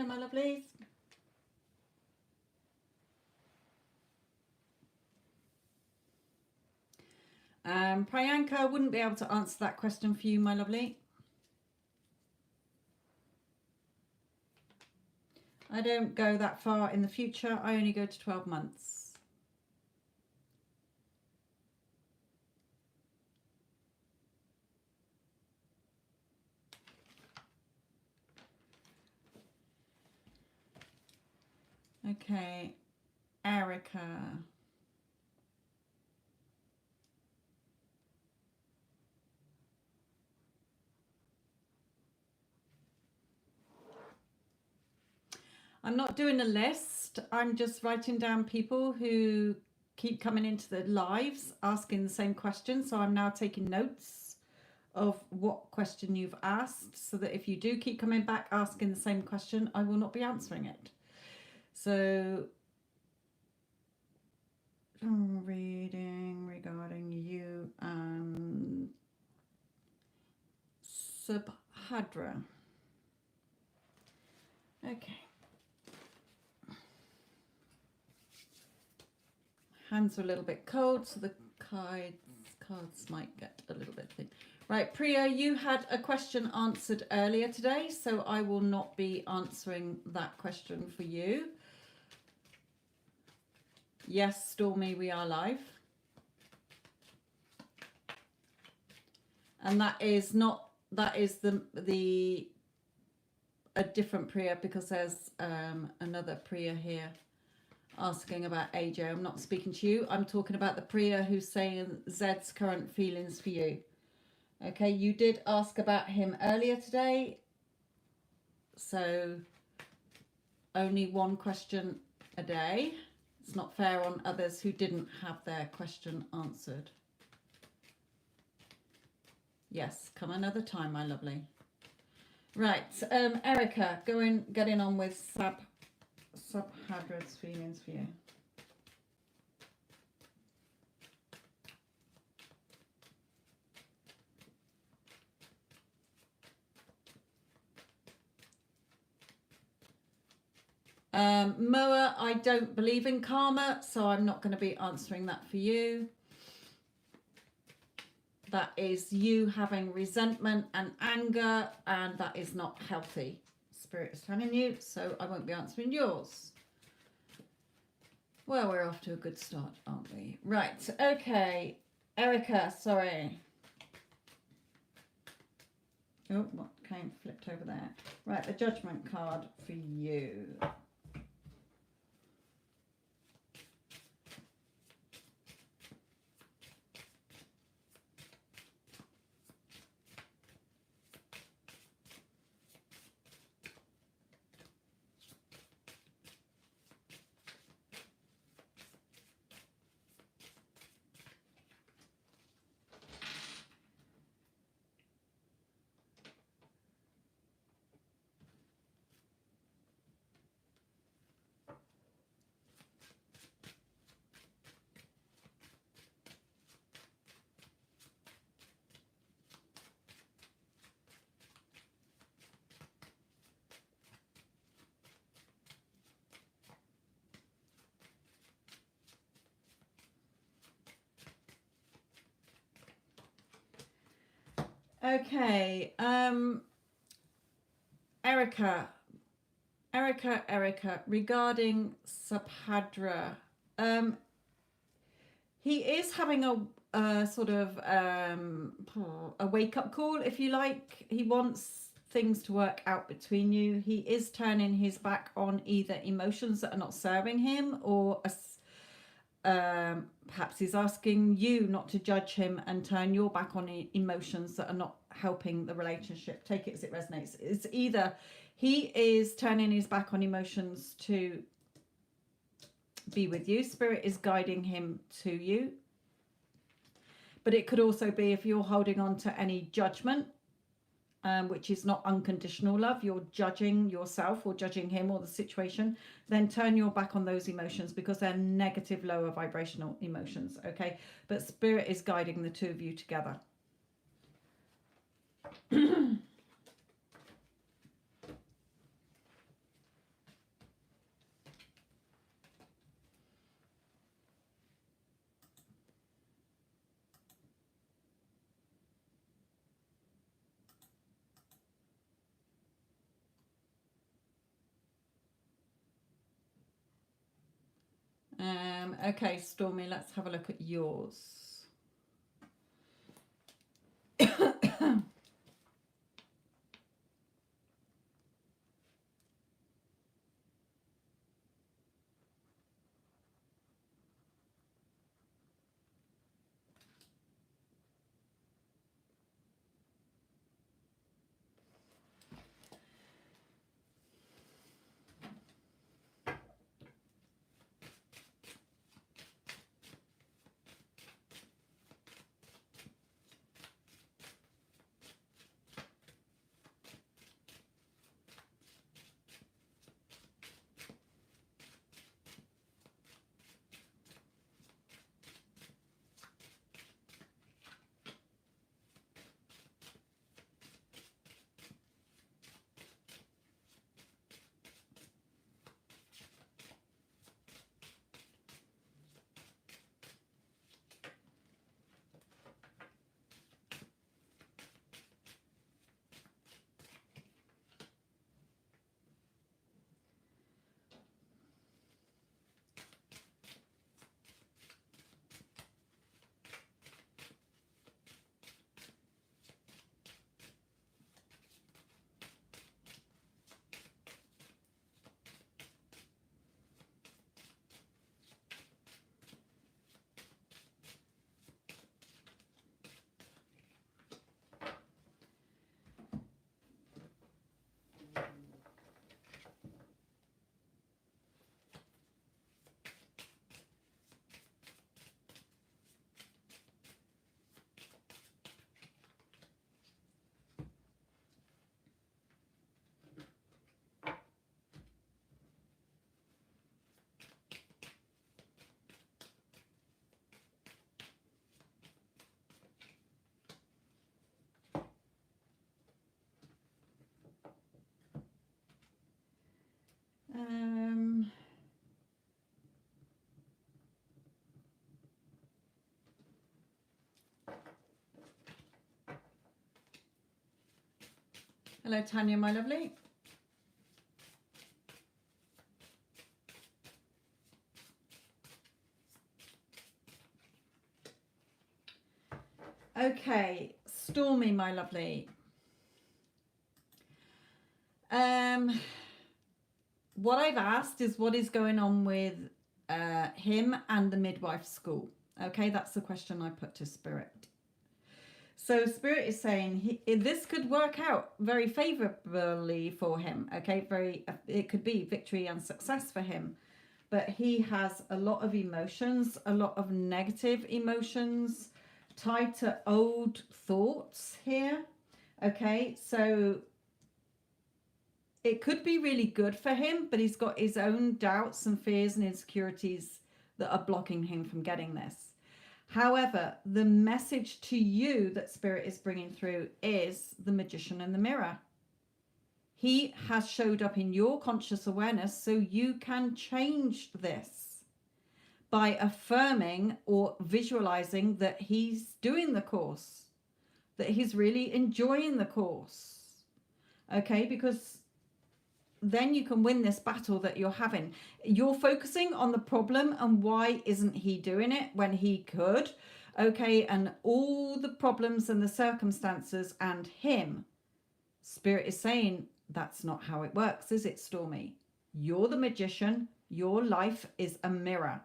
Hello, my lovelies. Priyanka, wouldn't be able to answer that question for you, my lovely. I don't go that far in the future. I only go to 12 months. Okay, Erica. I'm not doing a list. I'm just writing down people who keep coming into the lives asking the same question. So I'm now taking notes of what question you've asked so that if you do keep coming back asking the same question, I will not be answering it. So reading regarding you and Subhadra. Okay. Hands are a little bit cold, so the cards might get a little bit thin. Right, Priya, you had a question answered earlier today, so I will not be answering that question for you. Yes, Stormy, we are live. And that is not, that is a different Priya, because there's another Priya here asking about AJ. I'm not speaking to you. I'm talking about the Priya who's saying Zed's current feelings for you. Okay, you did ask about him earlier today, so only one question a day. It's not fair on others who didn't have their question answered. Yes, come another time, my lovely. Right, Erica, getting on with Subhadra's feelings for you. Moa, I don't believe in karma, so I'm not going to be answering that for you. That is you having resentment and anger, and that is not healthy. Spirit is telling you, so I won't be answering yours. Well, we're off to a good start, aren't we? Right, okay. Erica, sorry. Oh, what came flipped over there? Right, the judgment card for you. Okay, Erica, regarding Subhadra, he is having a sort of a wake-up call, if you like. He wants things to work out between you. He is turning his back on either emotions that are not serving him, or perhaps he's asking you not to judge him and turn your back on emotions that are not helping the relationship. Take it as it resonates. It's either he is turning his back on emotions to be with you. Spirit is guiding him to you. But it could also be if you're holding on to any judgment, which is not unconditional love, you're judging yourself or judging him or the situation, then turn your back on those emotions, because they're negative, lower vibrational emotions. Okay, but Spirit is guiding the two of you together. Okay, Stormy, let's have a look at yours. Um, Hello, Tanya, my lovely. Okay, Stormy, my lovely. What I've asked is what is going on with him and the midwife school. Okay, that's the question I put to Spirit. So Spirit is saying this could work out very favorably for him. Okay, it could be victory and success for him. But he has a lot of emotions, a lot of negative emotions tied to old thoughts here. Okay, so it could be really good for him, but he's got his own doubts and fears and insecurities that are blocking him from getting this. However, the message to you that Spirit is bringing through is the Magician and the Mirror. He has showed up in your conscious awareness, so you can change this by affirming or visualizing that he's doing the course, that he's really enjoying the course. Okay, because then you can win this battle that you're having. You're focusing on the problem and why isn't he doing it when he could. Okay, and all the problems and the circumstances and him. Spirit is saying that's not how it works, is it, Stormy? You're the magician. Your life is a mirror.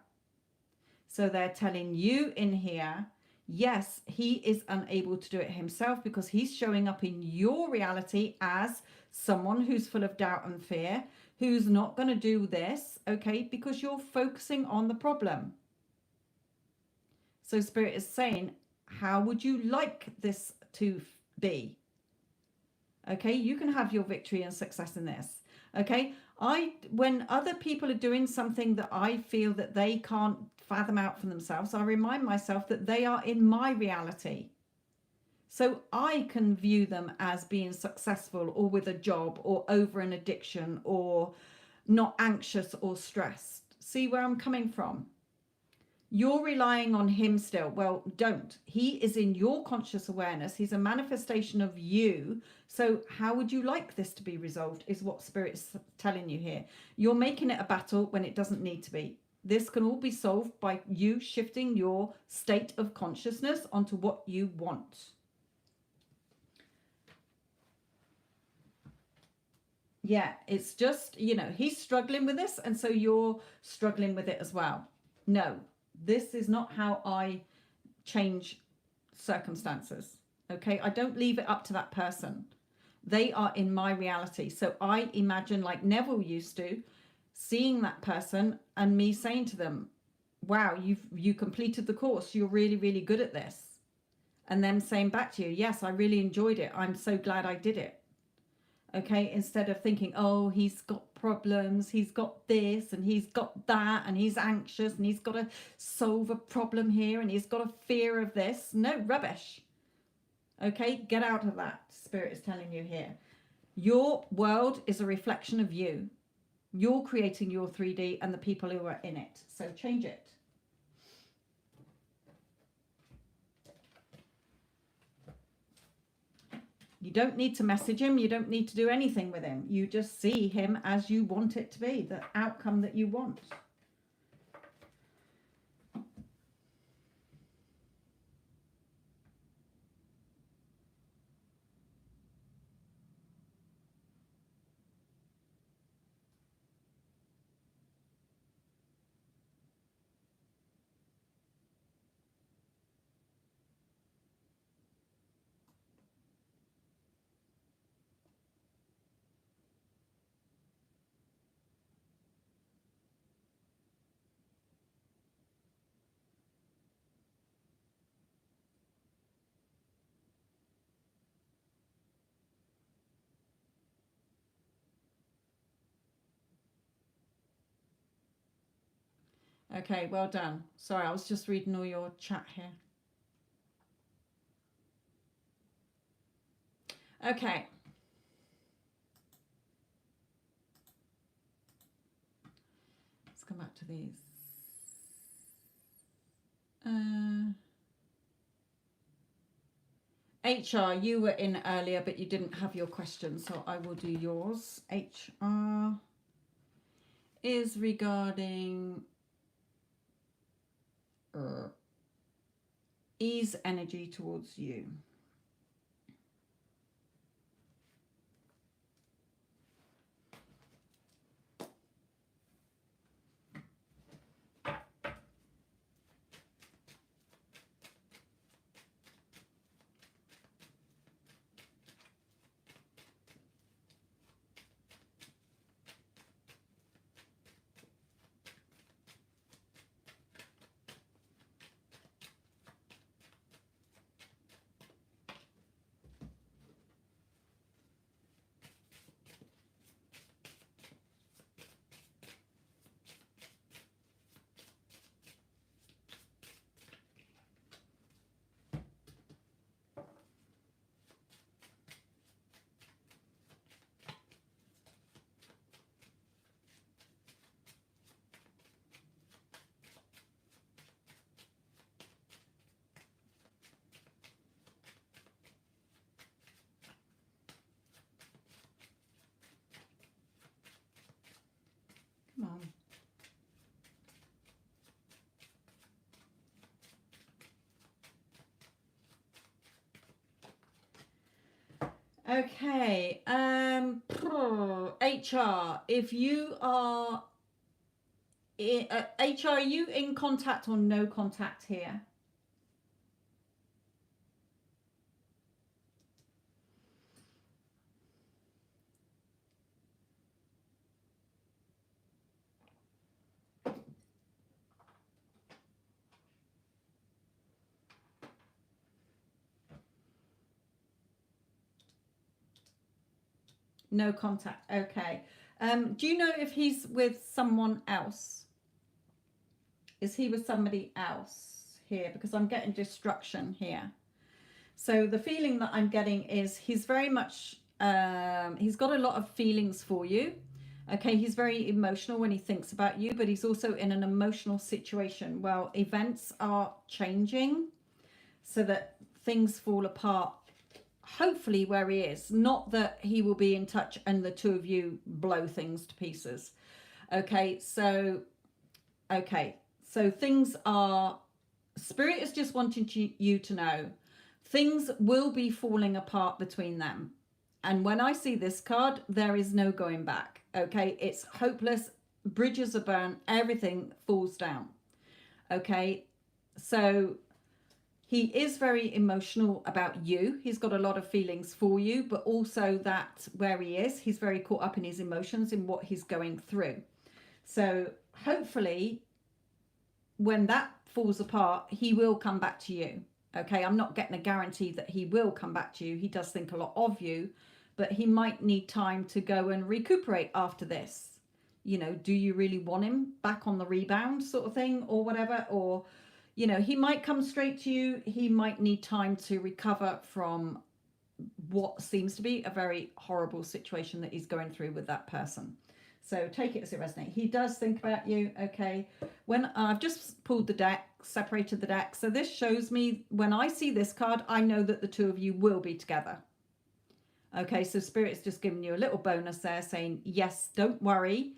So they're telling you in here, yes, he is unable to do it himself because he's showing up in your reality as someone who's full of doubt and fear, who's not going to do this, okay, because you're focusing on the problem. So Spirit is saying, how would you like this to be? Okay, you can have your victory and success in this. Okay, when other people are doing something that I feel that they can't fathom out for themselves, I remind myself that they are in my reality. So I can view them as being successful or with a job or over an addiction or not anxious or stressed. See where I'm coming from? You're relying on him still. Well, don't. He is in your conscious awareness. He's a manifestation of you. So how would you like this to be resolved is what Spirit's telling you here. You're making it a battle when it doesn't need to be. This can all be solved by you shifting your state of consciousness onto what you want. Yeah, it's just, you know, he's struggling with this, and so you're struggling with it as well. No, this is not how I change circumstances. Okay, I don't leave it up to that person. They are in my reality. So I imagine, like Neville used to, seeing that person and me saying to them, wow, you completed the course, you're really, really good at this. And them saying back to you, yes, I really enjoyed it, I'm so glad I did it. Okay, instead of thinking, oh, he's got problems, he's got this and he's got that, and he's anxious and he's got to solve a problem here and he's got a fear of this. No, rubbish. Okay, get out of that. Spirit is telling you here. Your world is a reflection of you. You're creating your 3D and the people who are in it. So change it. You don't need to message him. You don't need to do anything with him. You just see him as you want it to be, the outcome that you want. Okay, well done. Sorry, I was just reading all your chat here. Okay. Let's come back to these. HR, you were in earlier, but you didn't have your question, so I will do yours. HR is regarding ease energy towards you. Come on. Okay, HR, if you are HR, are you in contact or no contact here? No contact. Okay. Do you know if he's with someone else? Is he with somebody else here? Because I'm getting destruction here. So the feeling that I'm getting is he's very much, he's got a lot of feelings for you. Okay, he's very emotional when he thinks about you, but he's also in an emotional situation. Well, events are changing so that things fall apart, hopefully where he is. Not that he will be in touch and the two of you blow things to pieces. Okay, so Okay, so things are, Spirit is just wanting you to know things will be falling apart between them. And when I see this card, there is no going back. Okay, it's hopeless. Bridges are burnt. Everything falls down. Okay, so he is very emotional about you. He's got a lot of feelings for you, but also that where he is, he's very caught up in his emotions, in what he's going through. So hopefully, when that falls apart, he will come back to you. Okay, I'm not getting a guarantee that he will come back to you. He does think a lot of you, but he might need time to go and recuperate after this. You know, do you really want him back on the rebound sort of thing, or whatever? Or, you know, he might come straight to you. He might need time to recover from what seems to be a very horrible situation that he's going through with that person. So take it as it resonates. He does think about you. Okay, when I've just pulled the deck, separated the deck, so this shows me, when I see this card, I know that the two of you will be together. Okay, so Spirit's just giving you a little bonus there, saying yes, don't worry,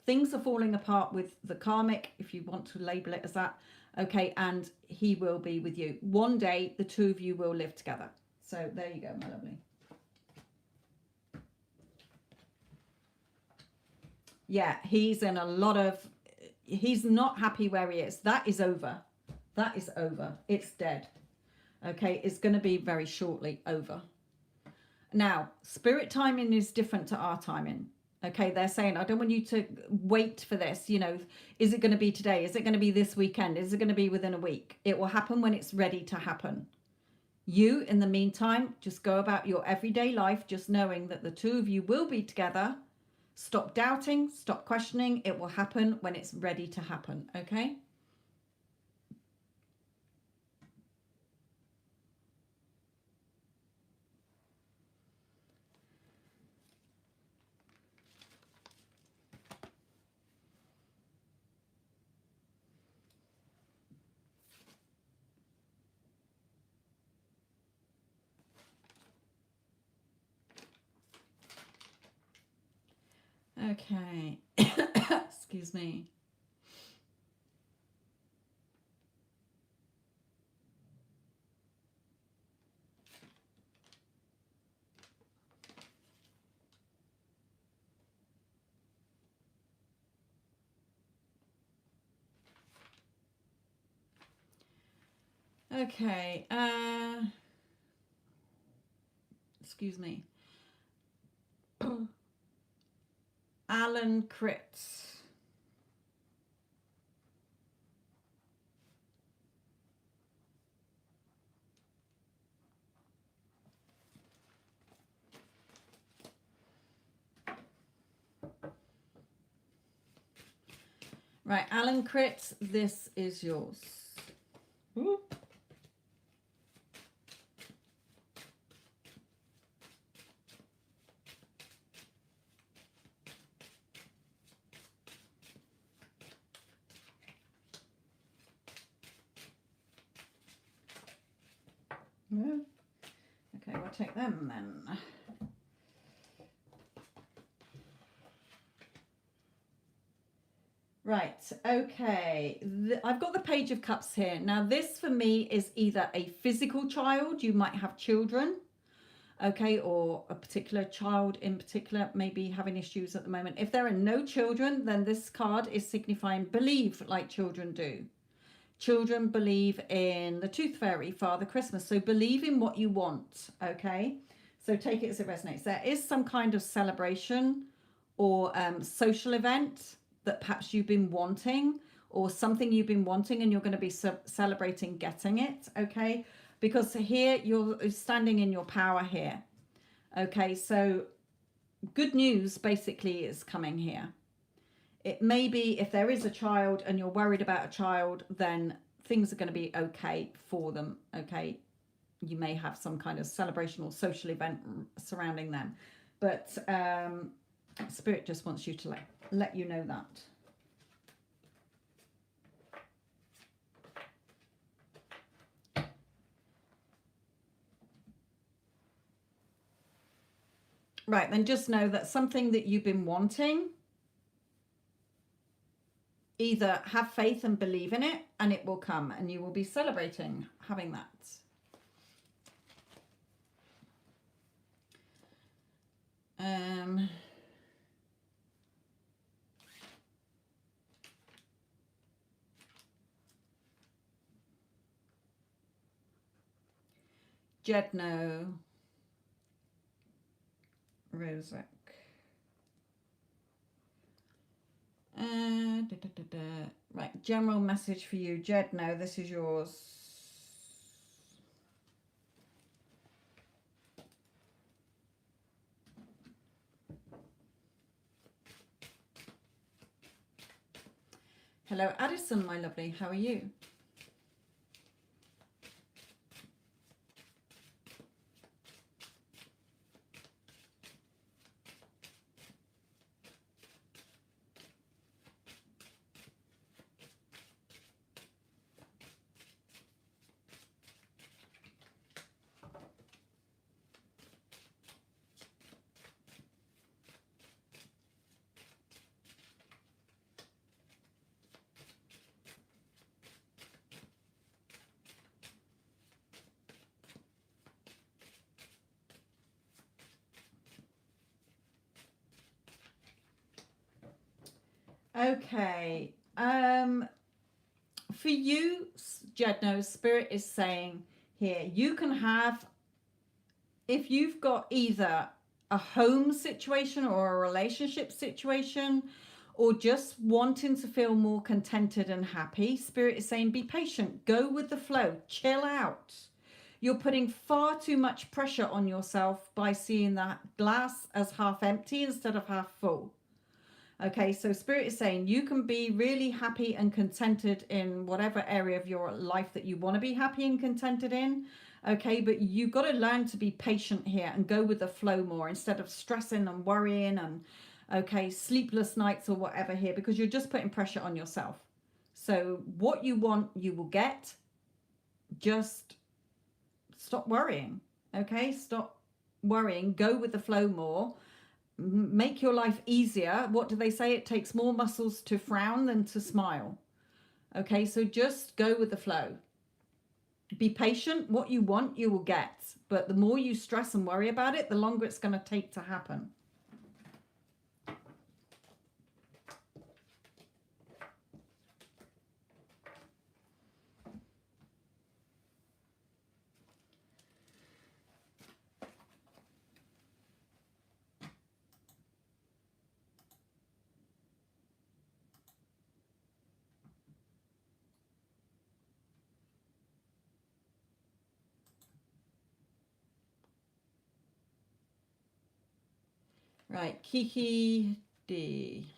things are falling apart with the karmic, if you want to label it as that. Okay, and he will be with you one day. The two of you will live together. So there you go, my lovely. Yeah, he's in a lot of, he's not happy where he is. That is over. That is over. It's dead. Okay, it's going to be very shortly over. Now, spirit timing is different to our timing. Okay, they're saying, I don't want you to wait for this. You know, is it going to be today? Is it going to be this weekend? Is it going to be within a week? It will happen when it's ready to happen. You, in the meantime, just go about your everyday life, just knowing that the two of you will be together. Stop doubting, stop questioning. It will happen when it's ready to happen, okay? Okay. Excuse me. Okay. Excuse me. Alan Critz. Right, Alan Critz, this is yours. Ooh. Yeah. Okay, we'll take them then. Right, okay. I've got the Page of Cups here. Now, this for me is either a physical child, you might have children, okay, or a particular child in particular may be having issues at the moment. If there are no children, then this card is signifying believe like children do. Children believe in the Tooth Fairy, Father Christmas. So believe in what you want, okay? So take it as it resonates. There is some kind of celebration or social event that perhaps you've been wanting, or something you've been wanting and you're going to be celebrating getting it, okay? Because here you're standing in your power here, okay? So good news basically is coming here. It may be, if there is a child and you're worried about a child, then things are going to be okay for them, okay? You may have some kind of celebration or social event surrounding them. But Spirit just wants you to let you know that. Right, then just know that something that you've been wanting either have faith and believe in it and it will come, and you will be celebrating having that. Jedno Rozek. Right, general message for you, Jedno. This is yours. Hello, Addison, my lovely. How are you? Okay. For you, Jedno, Spirit is saying here, you can have, if you've got either a home situation or a relationship situation, or just wanting to feel more contented and happy, Spirit is saying be patient, go with the flow, chill out. You're putting far too much pressure on yourself by seeing that glass as half empty instead of half full. Okay, so Spirit is saying you can be really happy and contented in whatever area of your life that you want to be happy and contented in. Okay, but you've got to learn to be patient here and go with the flow more instead of stressing and worrying and, okay, sleepless nights or whatever here, because you're just putting pressure on yourself. So what you want, you will get. Just stop worrying. Okay, stop worrying. Go with the flow more. Make your life easier. What do they say? It takes more muscles to frown than to smile. Okay, so just go with the flow. Be patient. What you want, you will get. But the more you stress and worry about it, the longer it's going to take to happen. Right, Kiki D.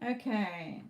Okay.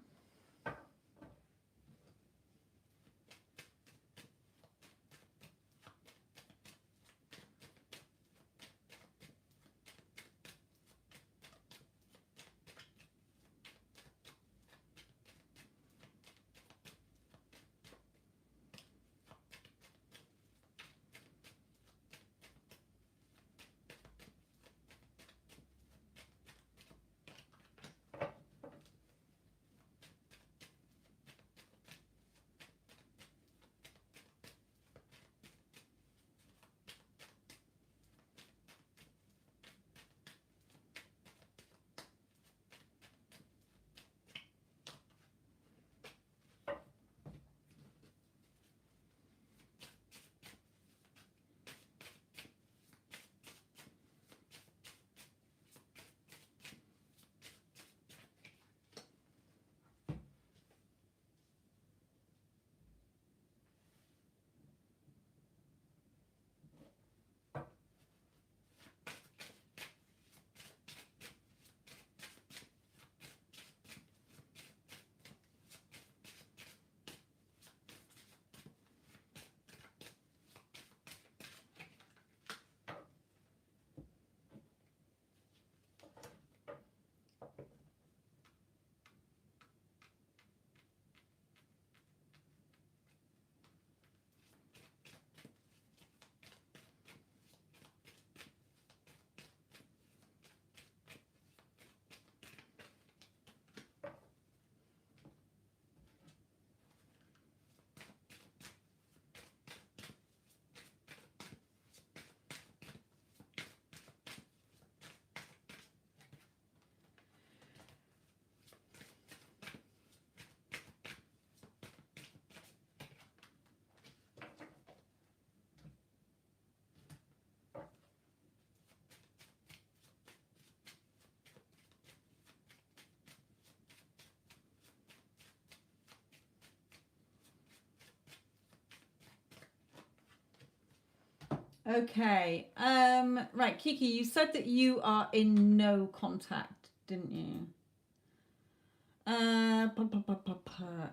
Okay. Right, Kiki, you said that you are in no contact, didn't you?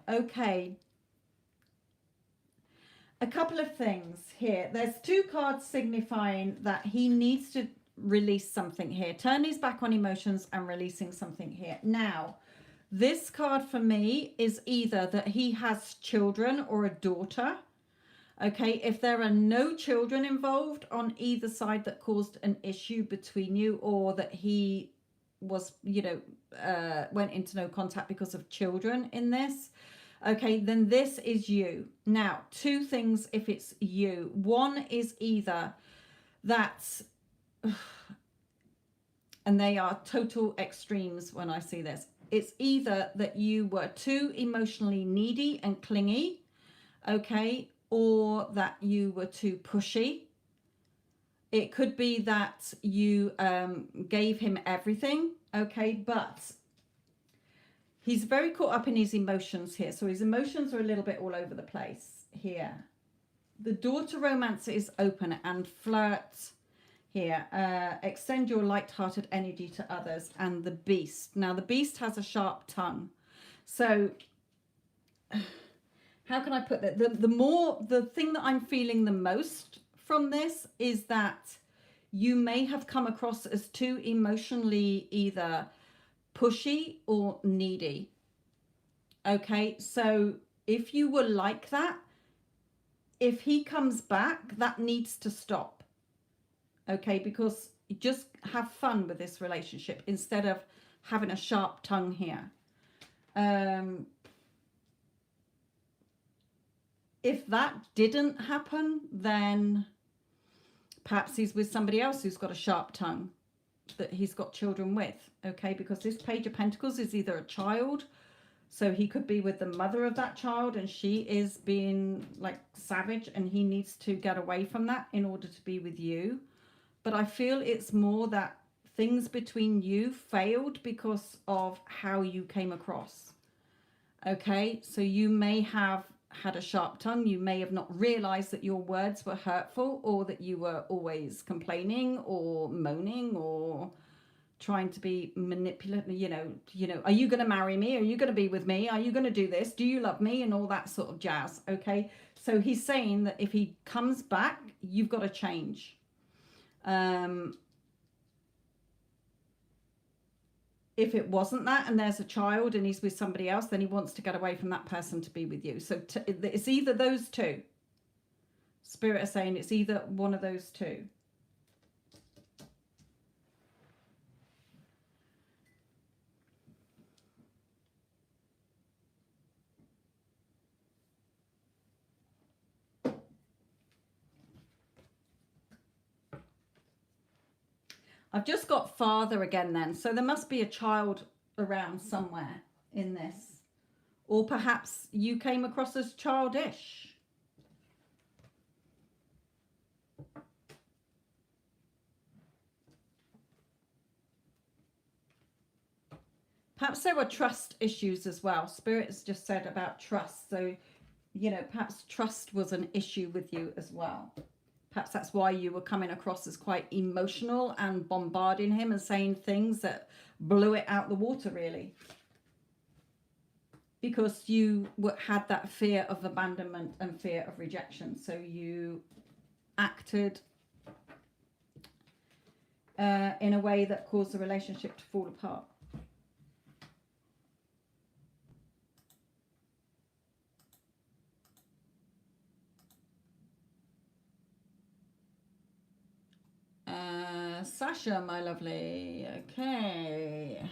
Okay. A couple of things here. There's two cards signifying that he needs to release something here. Turn his back on emotions and releasing something here. Now, this card for me is either that he has children or a daughter. Okay, if there are no children involved on either side that caused an issue between you, or that he was, went into no contact because of children in this, okay, then this is you. Now, two things if it's you. One is either that, and they are total extremes when I see this, it's either that you were too emotionally needy and clingy, okay, or that you were too pushy. It could be that you gave him everything, okay, but he's very caught up in his emotions here. So his emotions are a little bit all over the place here. The daughter romance is open and flirt here. Extend your light-hearted energy to others. And the beast. Now, the beast has a sharp tongue. So how can I put that? The thing that I'm feeling the most from this is that you may have come across as too emotionally either pushy or needy. Okay, so if you were like that, if he comes back, that needs to stop. Okay, because you just have fun with this relationship instead of having a sharp tongue here. If that didn't happen, then perhaps he's with somebody else who's got a sharp tongue that he's got children with, okay? Because this Page of Pentacles is either a child, so he could be with the mother of that child and she is being like savage and he needs to get away from that in order to be with you. But I feel it's more that things between you failed because of how you came across, okay? So you may have had a sharp tongue. You may have not realized that your words were hurtful, or that you were always complaining or moaning or trying to be manipulative. Are you going to marry me? Are you going to be with me? Are you going to do this? Do you love me? And all that sort of jazz. Okay. So he's saying that if he comes back, you've got to change. If it wasn't that and there's a child and he's with somebody else, then he wants to get away from that person to be with you. So it's either those two. Spirit is saying it's either one of those two. I've just got father again then. So there must be a child around somewhere in this. Or perhaps you came across as childish. Perhaps there were trust issues as well. Spirit has just said about trust. So, perhaps trust was an issue with you as well. Perhaps that's why you were coming across as quite emotional and bombarding him and saying things that blew it out the water, really. Because you had that fear of abandonment and fear of rejection. So you acted in a way that caused the relationship to fall apart. Sasha, my lovely. Okay.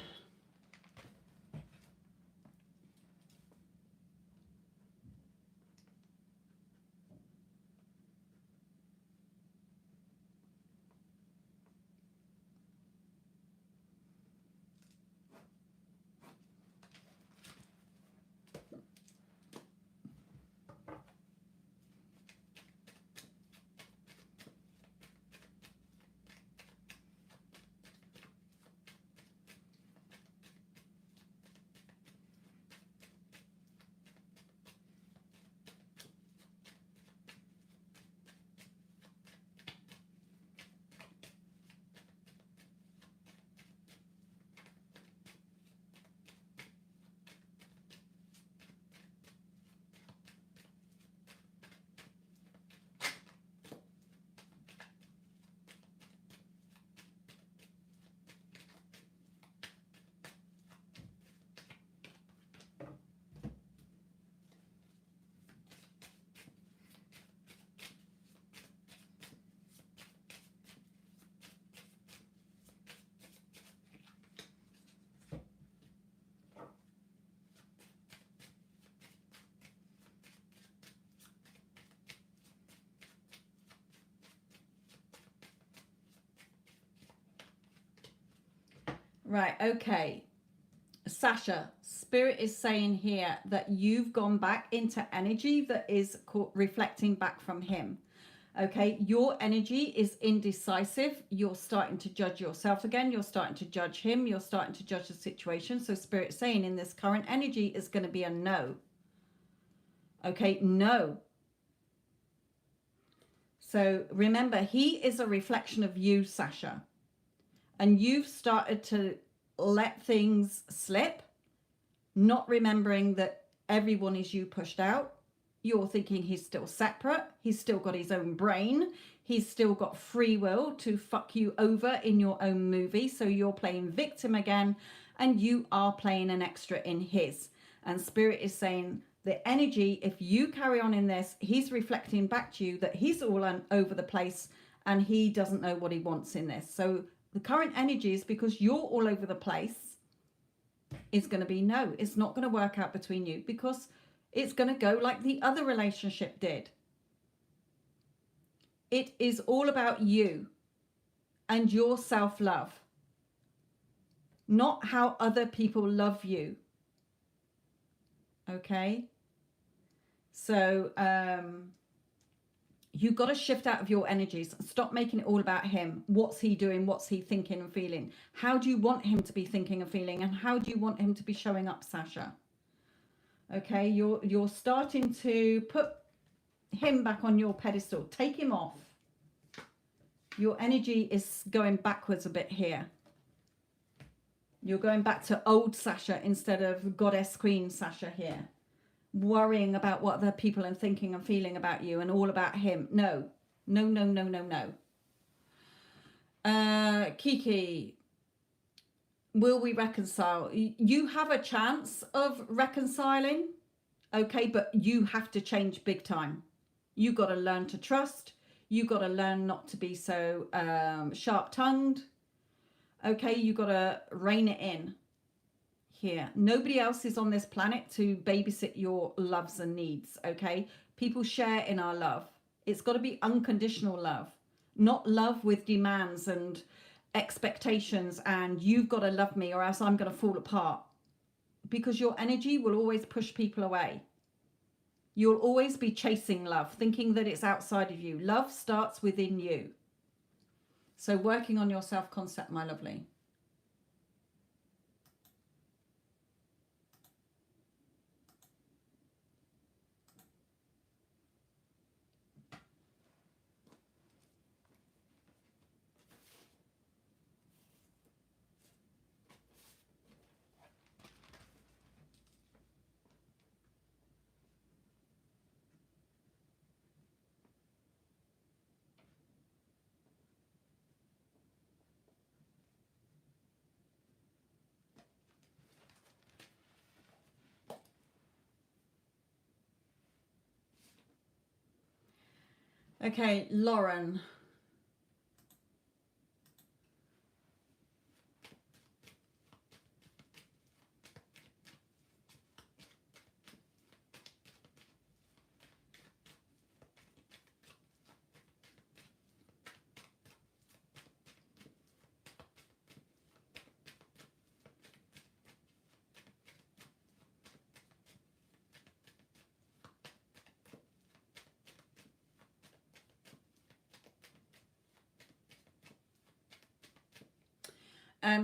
Right, okay. Sasha, Spirit is saying here that you've gone back into energy that is reflecting back from him. Okay, your energy is indecisive. You're starting to judge yourself again. You're starting to judge him. You're starting to judge the situation. So Spirit saying in this current energy is going to be a no. Okay, no. So remember, he is a reflection of you, Sasha. And you've started to let things slip, not remembering that everyone is you pushed out. You're thinking he's still separate. He's still got his own brain. He's still got free will to fuck you over in your own movie. So you're playing victim again, and you are playing an extra in his. And Spirit is saying the energy, if you carry on in this, he's reflecting back to you that he's all over the place and he doesn't know what he wants in this. So the current energy is because you're all over the place is going to be no. It's not going to work out between you because it's going to go like the other relationship did. It is all about you and your self-love, not how other people love you. Okay? So you've got to shift out of your energies and stop making it all about him. What's he doing? What's he thinking and feeling? How do you want him to be thinking and feeling? And how do you want him to be showing up, Sasha? Okay, you're starting to put him back on your pedestal. Take him off. Your energy is going backwards a bit here. You're going back to old Sasha instead of goddess queen Sasha here. Worrying about what other people are thinking and feeling about you and all about him. No. No, no, no, no, no. Kiki, will we reconcile? You have a chance of reconciling, okay, but you have to change big time. You got to learn to trust. You got to learn not to be so sharp-tongued. Okay, you got to rein it in here. Nobody else is on this planet to babysit your loves and needs, okay? People share in our love. It's got to be unconditional love, not love with demands and expectations and you've got to love me or else I'm going to fall apart, because your energy will always push people away. You'll always be chasing love, thinking that it's outside of you. Love starts within you. So working on your self-concept, my lovely. Okay, Lauren.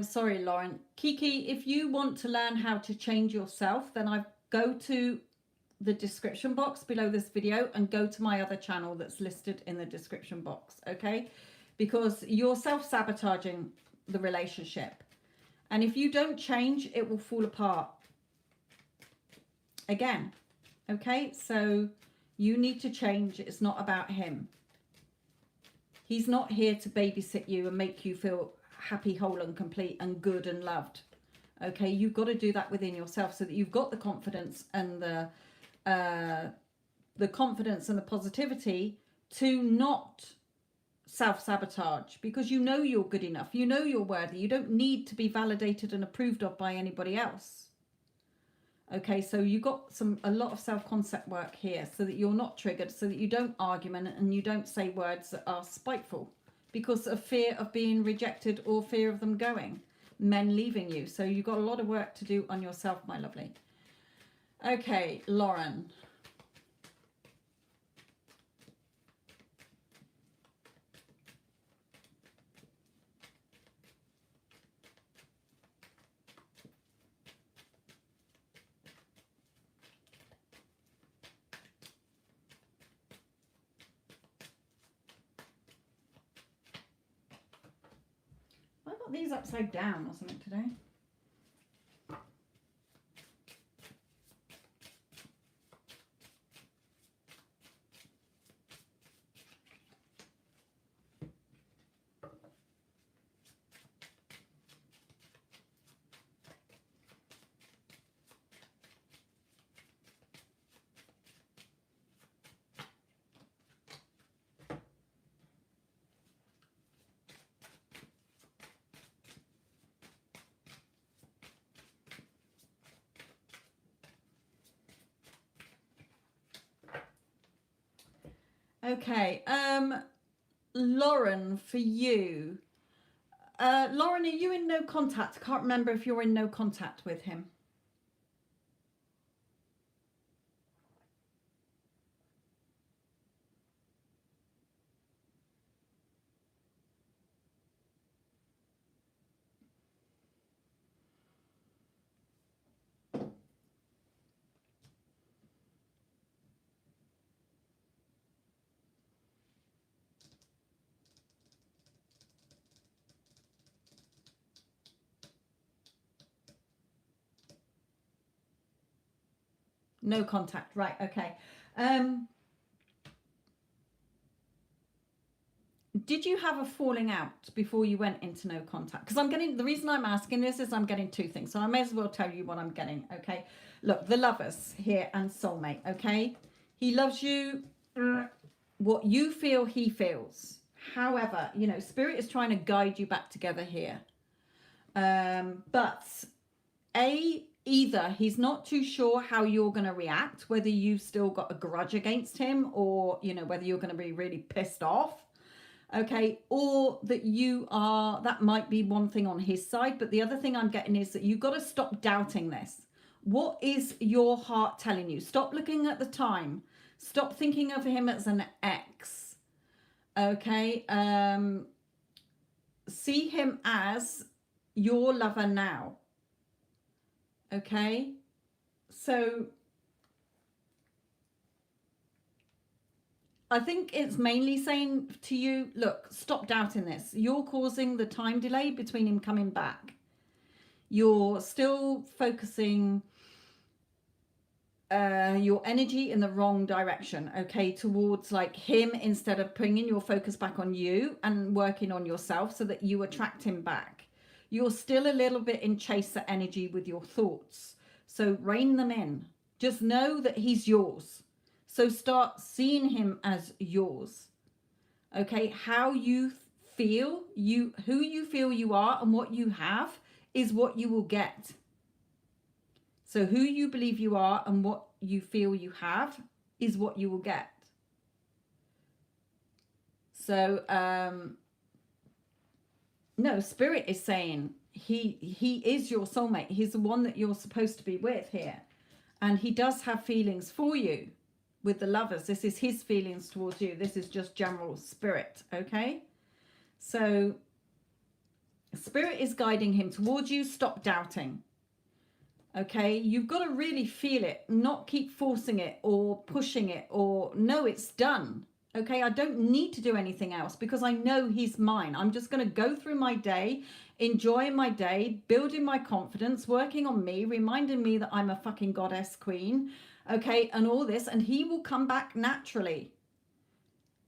Sorry, Lauren. Kiki, if you want to learn how to change yourself, then I go to the description box below this video and go to my other channel that's listed in the description box, okay? Because you're self-sabotaging the relationship. And if you don't change, it will fall apart again, okay? So you need to change. It's not about him. He's not here to babysit you and make you feel happy, whole and complete and good and loved. Okay, you've got to do that within yourself so that you've got the confidence and the confidence and the positivity to not self-sabotage, because you know you're good enough, you know you're worthy, you don't need to be validated and approved of by anybody else. Okay, so you got a lot of self-concept work here so that you're not triggered, so that you don't argument and you don't say words that are spiteful because of fear of being rejected or fear of them going. men leaving you. So you've got a lot of work to do on yourself, my lovely. Okay, Lauren. I got these upside down or something today. Okay, Lauren, for you. Lauren, are you in no contact? I can't remember if you're in no contact with him. No contact, right? Okay. Did you have a falling out before you went into no contact? Because I'm getting, the reason I'm asking this is I'm getting two things, so I may as well tell you what I'm getting. Okay, look, the lovers here and soulmate. Okay, he loves you. What you feel, he feels. However, you know, spirit is trying to guide you back together here. But either he's not too sure how you're going to react, whether you've still got a grudge against him, or, you know, whether you're going to be really pissed off. Okay, or that you are, that might be one thing on his side, but the other thing I'm getting is that you've got to stop doubting this. What is your heart telling you? Stop looking at the time. Stop thinking of him as an ex. Okay, see him as your lover now. Okay, so I think it's mainly saying to you, look, stop doubting this. You're causing the time delay between him coming back. You're still focusing your energy in the wrong direction, okay, towards like him, instead of bringing your focus back on you and working on yourself so that you attract him back. You're still a little bit in chaser energy with your thoughts. So rein them in. Just know that he's yours. So start seeing him as yours. Okay, how you feel, who you feel you are and what you have is what you will get. So who you believe you are and what you feel you have is what you will get. So no, spirit is saying he is your soulmate. He's the one that you're supposed to be with here. And he does have feelings for you. With the lovers, this is his feelings towards you. This is just general spirit, okay? So spirit is guiding him towards you. Stop doubting, okay? You've got to really feel it, not keep forcing it or pushing it, or no, it's done, okay? I don't need to do anything else because I know he's mine. I'm just going to go through my day, enjoying my day, building my confidence, working on me, reminding me that I'm a fucking goddess queen, okay, and all this, and he will come back naturally.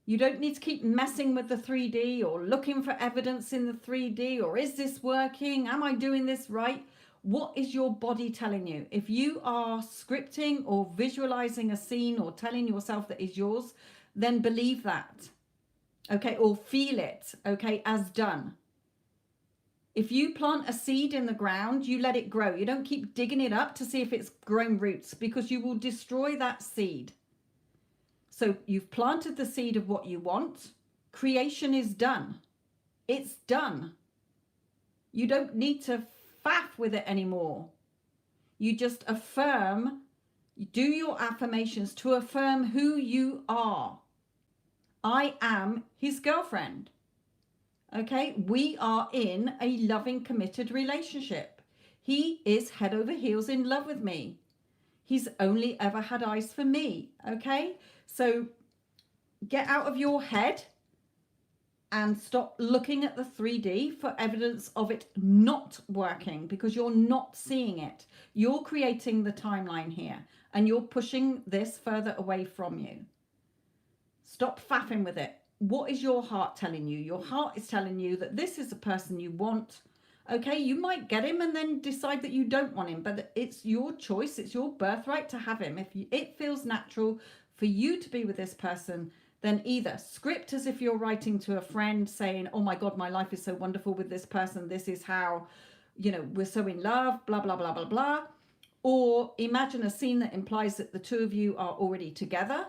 You don't need to keep messing with the 3D or looking for evidence in the 3D, or is this working? Am I doing this right? What is your body telling you? If you are scripting or visualizing a scene or telling yourself that is yours, then believe that, okay, or feel it, okay, as done. If you plant a seed in the ground, you let it grow. You don't keep digging it up to see if it's grown roots, because you will destroy that seed. So you've planted the seed of what you want. Creation is done. It's done. You don't need to faff with it anymore. You just affirm, do your affirmations to affirm who you are. I am his girlfriend. Okay, we are in a loving, committed relationship. He is head over heels in love with me. He's only ever had eyes for me. Okay, so get out of your head and stop looking at the 3D for evidence of it not working, because you're not seeing it. You're creating the timeline here and you're pushing this further away from you. Stop faffing with it. What is your heart telling you? Your heart is telling you that this is the person you want. Okay, you might get him and then decide that you don't want him, but it's your choice. It's your birthright to have him. If it feels natural for you to be with this person, then either script as if you're writing to a friend saying, oh my God, my life is so wonderful with this person. This is how, we're so in love, blah, blah, blah, blah, blah. Or imagine a scene that implies that the two of you are already together.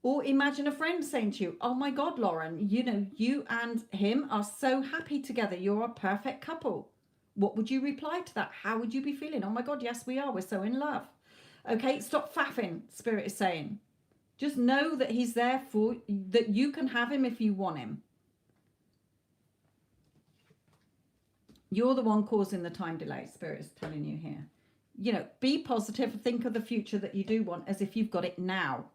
Or imagine a friend saying to you, oh my God, Lauren, you and him are so happy together. You're a perfect couple. What would you reply to that? How would you be feeling? Oh my God, yes, we are. We're so in love. Okay, stop faffing, Spirit is saying. Just know that he's there for, that you can have him if you want him. You're the one causing the time delay, Spirit is telling you here. Be positive. Think of the future that you do want as if you've got it now.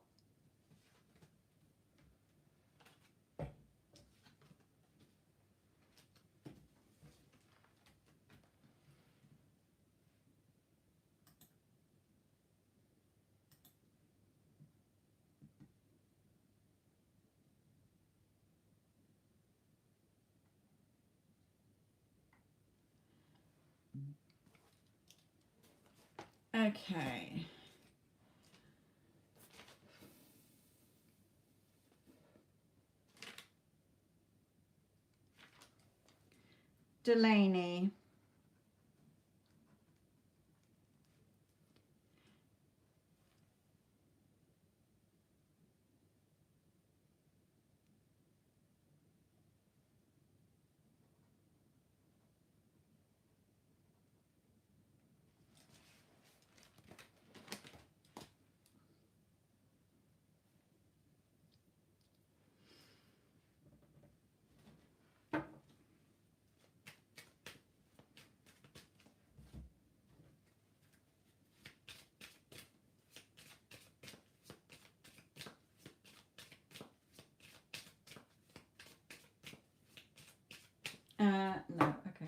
Okay. Delaney. No, okay.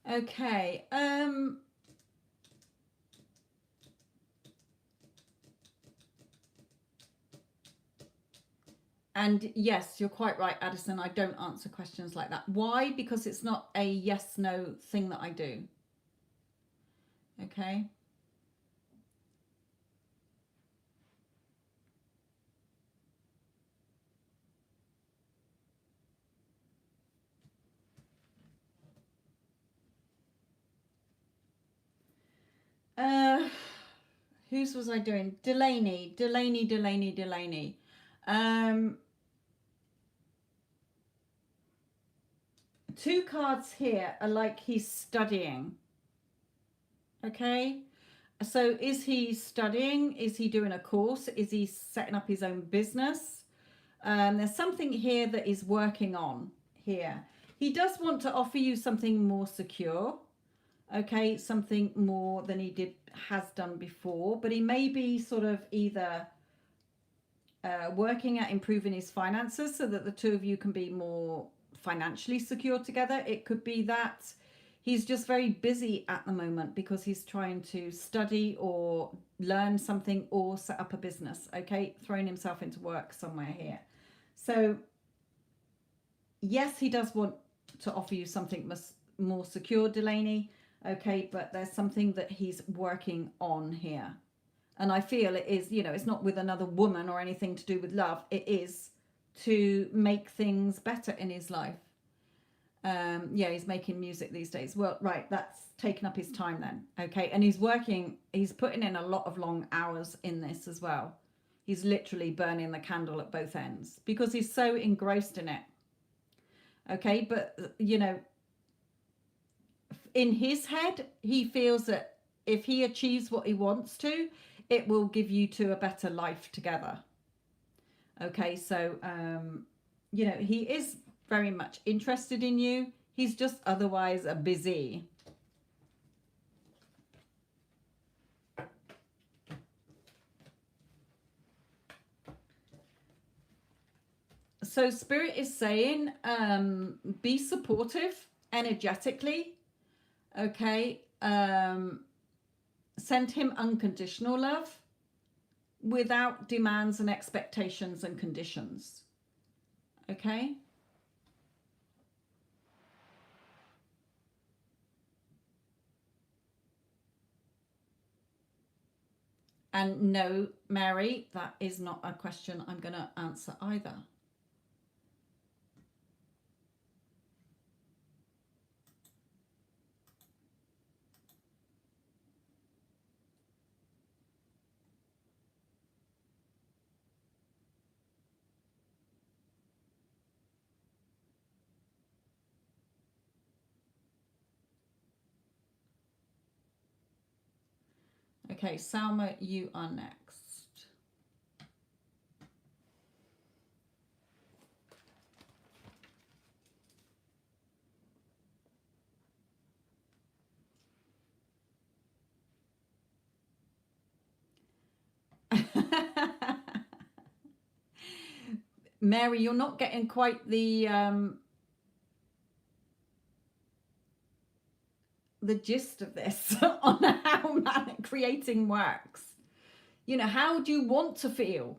Okay. And yes, you're quite right, Addison. I don't answer questions like that. Why? Because it's not a yes, no thing that I do. Okay. Whose was I doing? Delaney. Two cards here are like he's studying. Okay. So is he studying? Is he doing a course? Is he setting up his own business? There's something here that is working on here. He does want to offer you something more secure. Okay, something more than he has done before, but he may be sort of either working at improving his finances so that the two of you can be more financially secure together. It could be that he's just very busy at the moment because he's trying to study or learn something or set up a business. Okay, throwing himself into work somewhere here. So yes, he does want to offer you something more secure, Delaney. Okay, but there's something that he's working on here. And I feel it is, it's not with another woman or anything to do with love. It is to make things better in his life. Yeah, he's making music these days. Well, right, that's taken up his time then. Okay, and he's putting in a lot of long hours in this as well. He's literally burning the candle at both ends because he's so engrossed in it. Okay, but, in his head, he feels that if he achieves what he wants to, it will give you two a better life together. Okay, so, he is very much interested in you. He's just otherwise busy. So Spirit is saying, be supportive energetically. Okay. Send him unconditional love without demands and expectations and conditions. Okay. And no, Mary, that is not a question I'm going to answer either. Okay, Salma, you are next. Mary, you're not getting quite the gist of this on how manic creating works. How do you want to feel?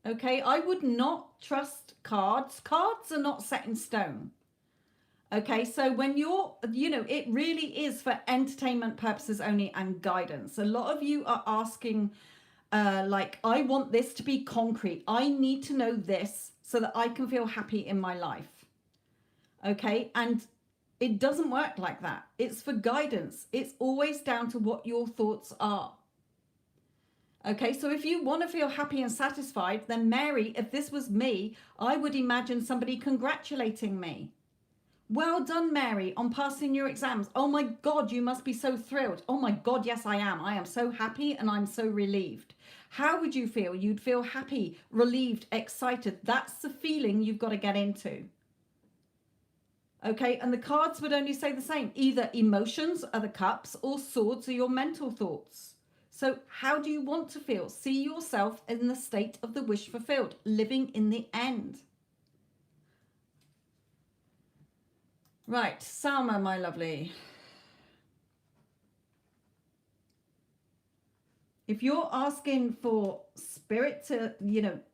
Okay, I would not trust cards. Cards are not set in stone. Okay, so when it really is for entertainment purposes only and guidance. A lot of you are asking, I want this to be concrete. I need to know this so that I can feel happy in my life. Okay, and it doesn't work like that. It's for guidance. It's always down to what your thoughts are. Okay, so if you want to feel happy and satisfied, then Mary, if this was me, I would imagine somebody congratulating me. Well done, Mary, on passing your exams. Oh my God, you must be so thrilled. Oh my God, yes, I am. I am so happy and I'm so relieved. How would you feel? You'd feel happy, relieved, excited. That's the feeling you've got to get into. Okay, and the cards would only say the same. Either emotions are the cups or swords are your mental thoughts. So how do you want to feel? See yourself in the state of the wish fulfilled, living in the end. Right, Salma, my lovely. If you're asking for spirit to,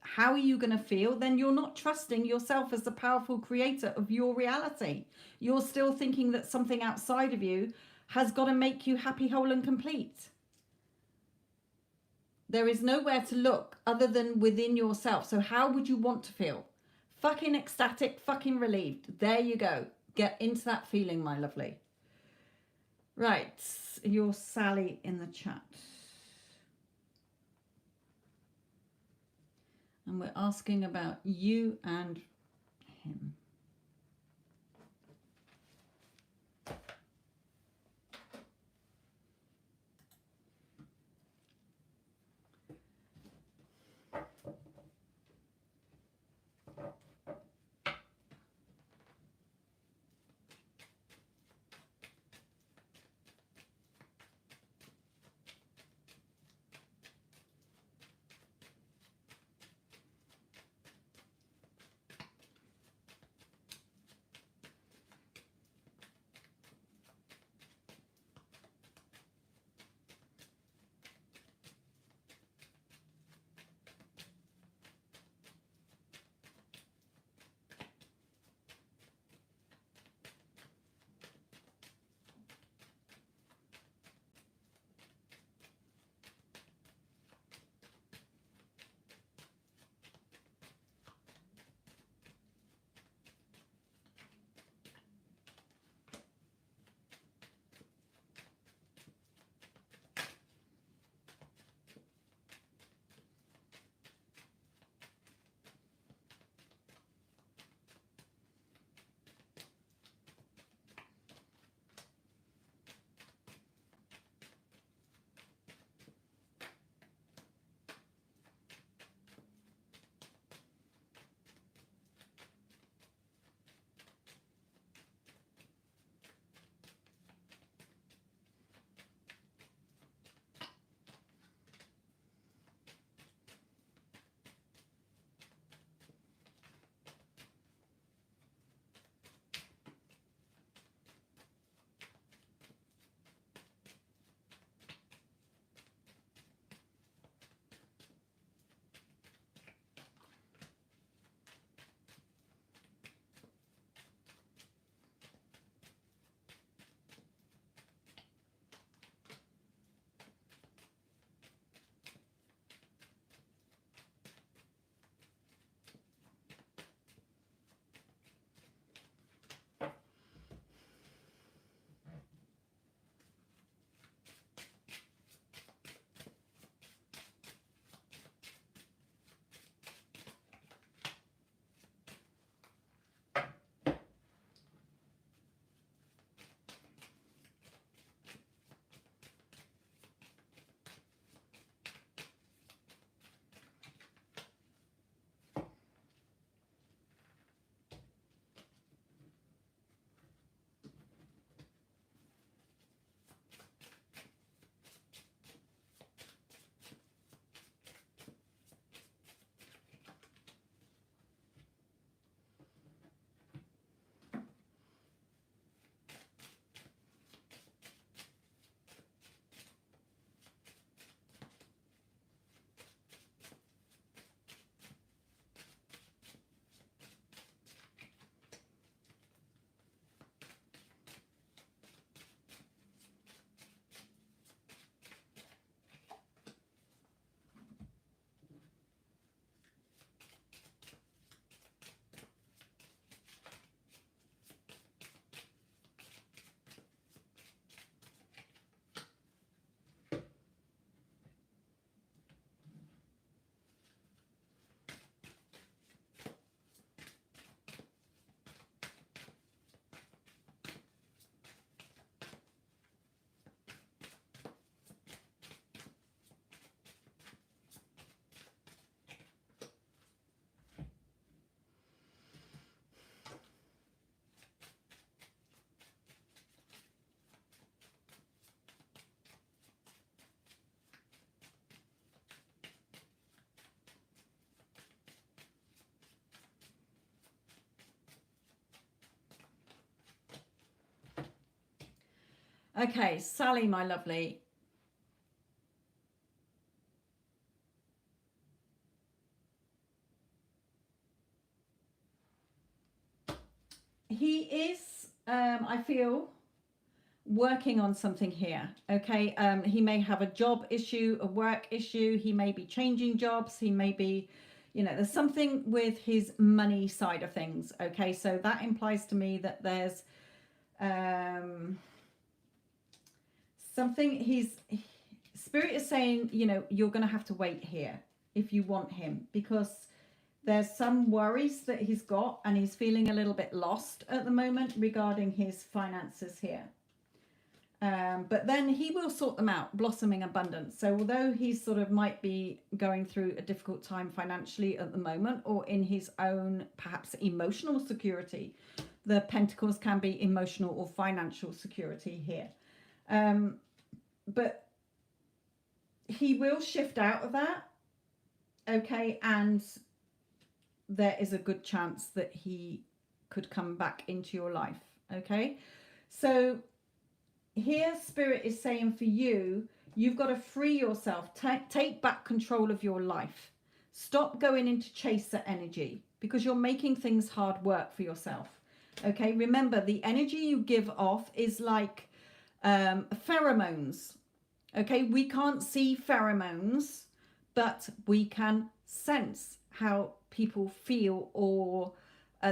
how are you going to feel, then you're not trusting yourself as the powerful creator of your reality. You're still thinking that something outside of you has got to make you happy, whole, and complete. There is nowhere to look other than within yourself. So how would you want to feel? Fucking ecstatic, fucking relieved. There you go. Get into that feeling, my lovely. Right, you're Sally in the chat. And we're asking about you and him. Okay, Sally, my lovely. He is, I feel, working on something here. Okay, he may have a job issue, a work issue. He may be changing jobs. He may be, there's something with his money side of things. Okay, so that implies to me that there's something. Spirit is saying, you're going to have to wait here if you want him, because there's some worries that he's got, and he's feeling a little bit lost at the moment regarding his finances here. But then he will sort them out, blossoming abundance. So although he sort of might be going through a difficult time financially at the moment, or in his own perhaps emotional security, the pentacles can be emotional or financial security here. But he will shift out of that. Okay, and there is a good chance that he could come back into your life. Okay, so here Spirit is saying for you, you've got to free yourself, take back control of your life. Stop going into chaser energy, because you're making things hard work for yourself. Okay, remember, the energy you give off is like pheromones. Okay, we can't see pheromones, but we can sense how people feel, or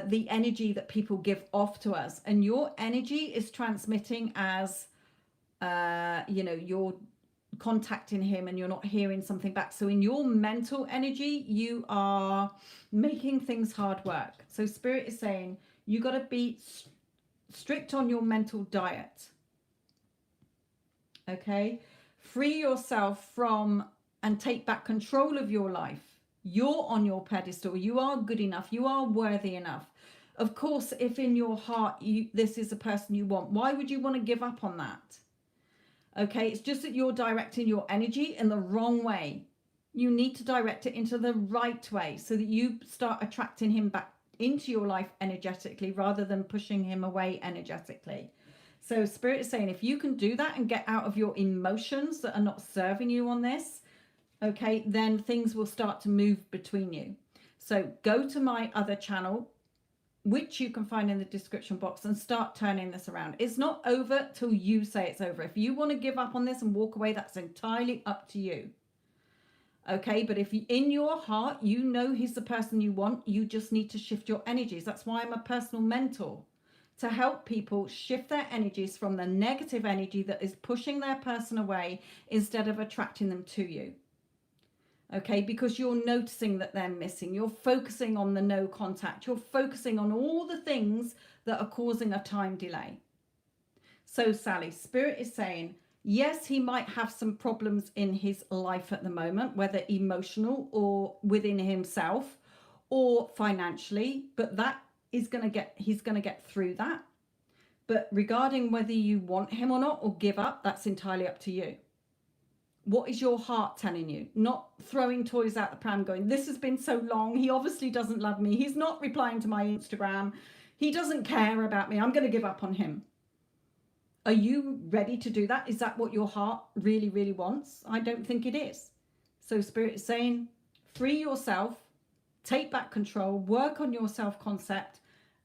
the energy that people give off to us. And your energy is transmitting as, you're contacting him and you're not hearing something back. So in your mental energy, you are making things hard work. So Spirit is saying you got to be strict on your mental diet. Okay, free yourself from and take back control of your life. You're on your pedestal. You are good enough. You are worthy enough. Of course, if in your heart this is a person you want, why would you want to give up on that? Okay, it's just that you're directing your energy in the wrong way. You need to direct it into the right way, so that you start attracting him back into your life energetically, rather than pushing him away energetically. So Spirit is saying, if you can do that and get out of your emotions that are not serving you on this, okay, then things will start to move between you. So go to my other channel, which you can find in the description box, and start turning this around. It's not over till you say it's over. If you want to give up on this and walk away, that's entirely up to you. Okay, but if you, in your heart, you know he's the person you want, you just need to shift your energies. That's why I'm a personal mentor, to help people shift their energies from the negative energy that is pushing their person away, instead of attracting them to you. Okay, because you're noticing that they're missing. You're focusing on the no contact. You're focusing on all the things that are causing a time delay. So Sally, Spirit is saying, yes, he might have some problems in his life at the moment, whether emotional or within himself or financially, but that is he's going to get through that. But regarding whether you want him or not, or give up, that's entirely up to you. What is your heart telling you? Not throwing toys out the pram going, this has been so long. He obviously doesn't love me. He's not replying to my Instagram. He doesn't care about me. I'm going to give up on him. Are you ready to do that? Is that what your heart really, really wants? I don't think it is. So Spirit is saying, free yourself, take back control, work on your self-concept,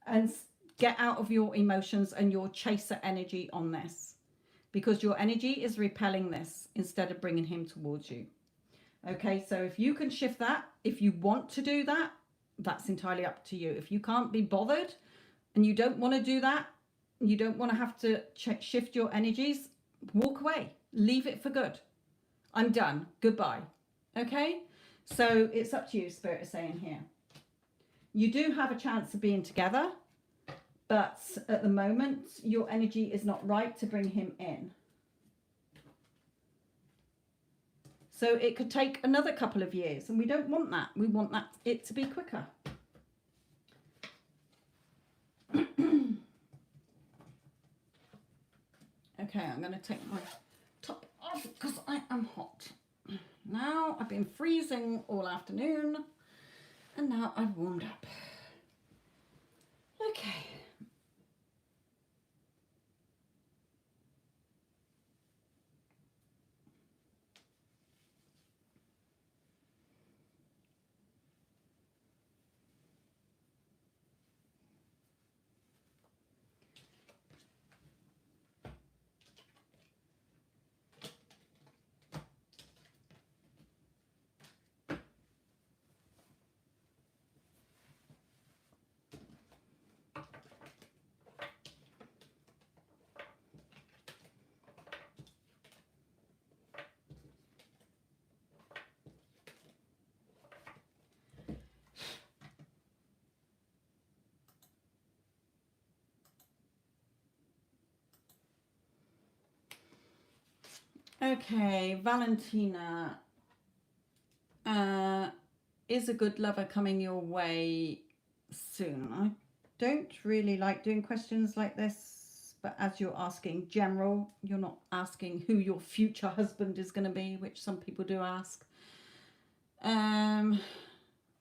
and get out of your emotions and your chaser energy on this. Because your energy is repelling this instead of bringing him towards you. Okay, so if you can shift that, if you want to do that, that's entirely up to you. If you can't be bothered and you don't want to do that, you don't want to have to shift your energies, walk away, leave it for good. I'm done, goodbye. Okay, so it's up to you, Spirit is saying here. You do have a chance of being together, but at the moment, your energy is not right to bring him in. So it could take another couple of years, and we don't want that. We want it to be quicker. Okay, I'm going to take my top off because I am hot. Now, I've been freezing all afternoon, and now I've warmed up. Okay. Okay, Valentina. Is a good lover coming your way soon? I don't really like doing questions like this, but as you're asking general, you're not asking who your future husband is going to be, which some people do ask. I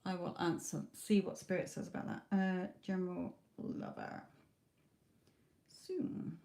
will answer, see what Spirit says about that. General lover soon.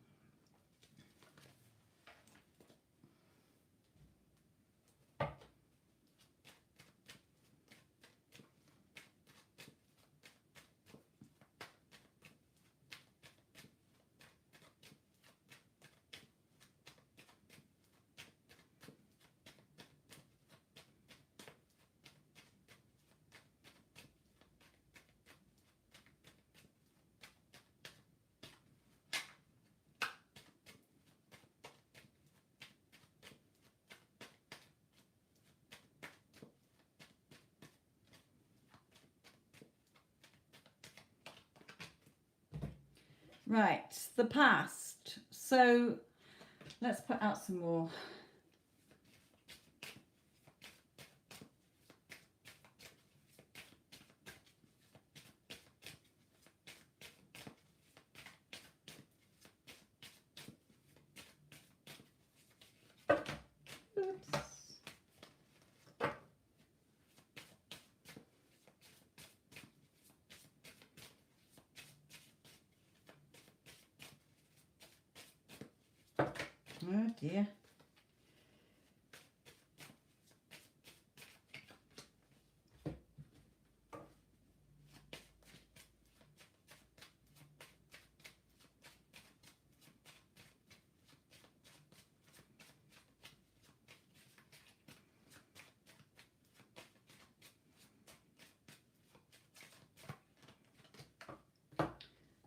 Right, the past. So let's put out some more. Oops. Oh dear.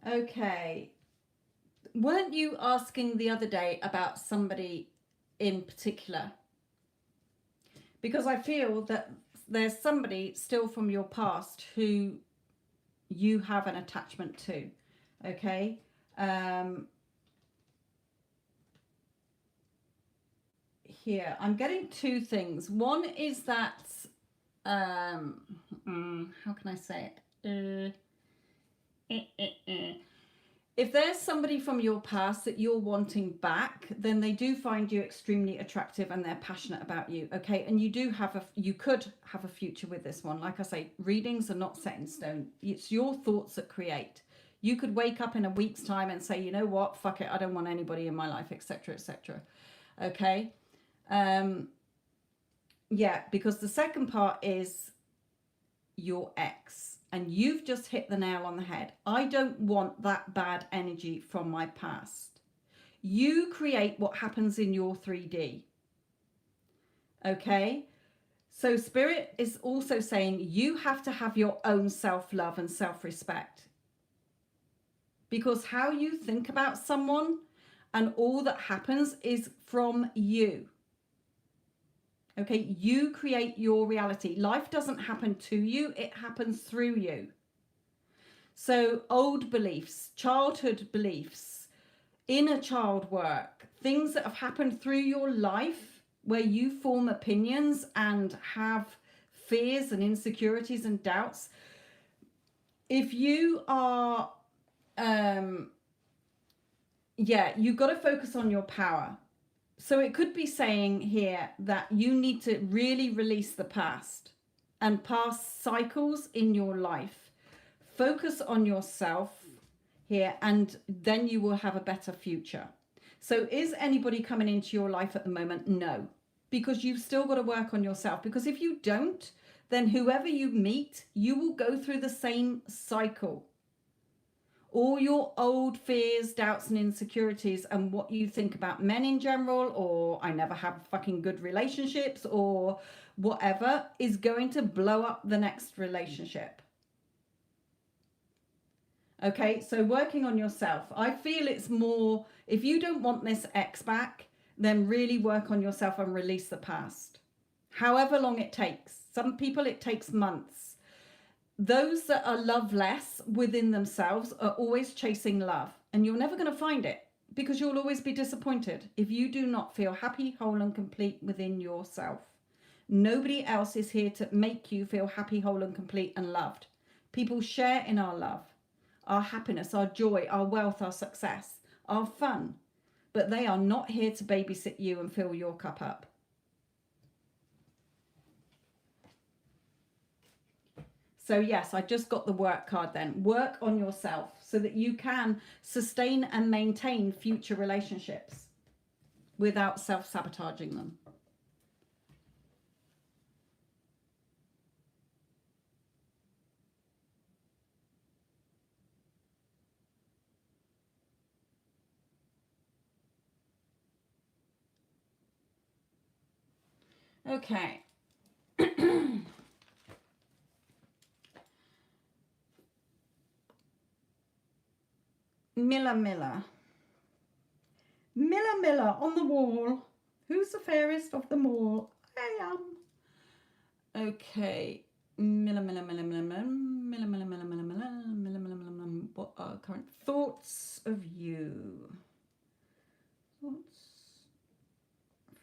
Okay. Weren't you asking the other day about somebody in particular? Because I feel that there's somebody still from your past who you have an attachment to. Okay. Here, I'm getting two things. One is that, how can I say it? If there's somebody from your past that you're wanting back, then they do find you extremely attractive and they're passionate about you. Okay. And you could have a future with this one. Like I say, readings are not set in stone. It's your thoughts that create. You could wake up in a week's time and say, you know what, fuck it, I don't want anybody in my life, etc., etc. Okay. Yeah, because the second part is your ex, and you've just hit the nail on the head. I don't want that bad energy from my past. You create what happens in your 3D. Okay? So Spirit is also saying you have to have your own self-love and self-respect. Because how you think about someone and all that happens is from you. Okay, you create your reality. Life doesn't happen to you, it happens through you. So old beliefs, childhood beliefs, inner child work, things that have happened through your life where you form opinions and have fears and insecurities and doubts. If you are, you've got to focus on your power. So it could be saying here that you need to really release the past and past cycles in your life. Focus on yourself here, and then you will have a better future. So is anybody coming into your life at the moment? No, because you've still got to work on yourself. Because if you don't, then whoever you meet, you will go through the same cycle. All your old fears, doubts and insecurities and what you think about men in general, or I never have fucking good relationships or whatever, is going to blow up the next relationship. Okay, so working on yourself. I feel it's more, if you don't want this ex back, then really work on yourself and release the past. However long it takes. Some people it takes months. Those that are loveless within themselves are always chasing love, and you're never going to find it because you'll always be disappointed if you do not feel happy, whole, and complete within yourself. Nobody else is here to make you feel happy, whole, and complete and loved. People share in our love, our happiness, our joy, our wealth, our success, our fun, but they are not here to babysit you and fill your cup up. So yes, I just got the work card then. Work on yourself so that you can sustain and maintain future relationships without self-sabotaging them. Okay. Miller on the wall. Who's the fairest of them all? I am. Okay. Miller. What are current thoughts of you? Thoughts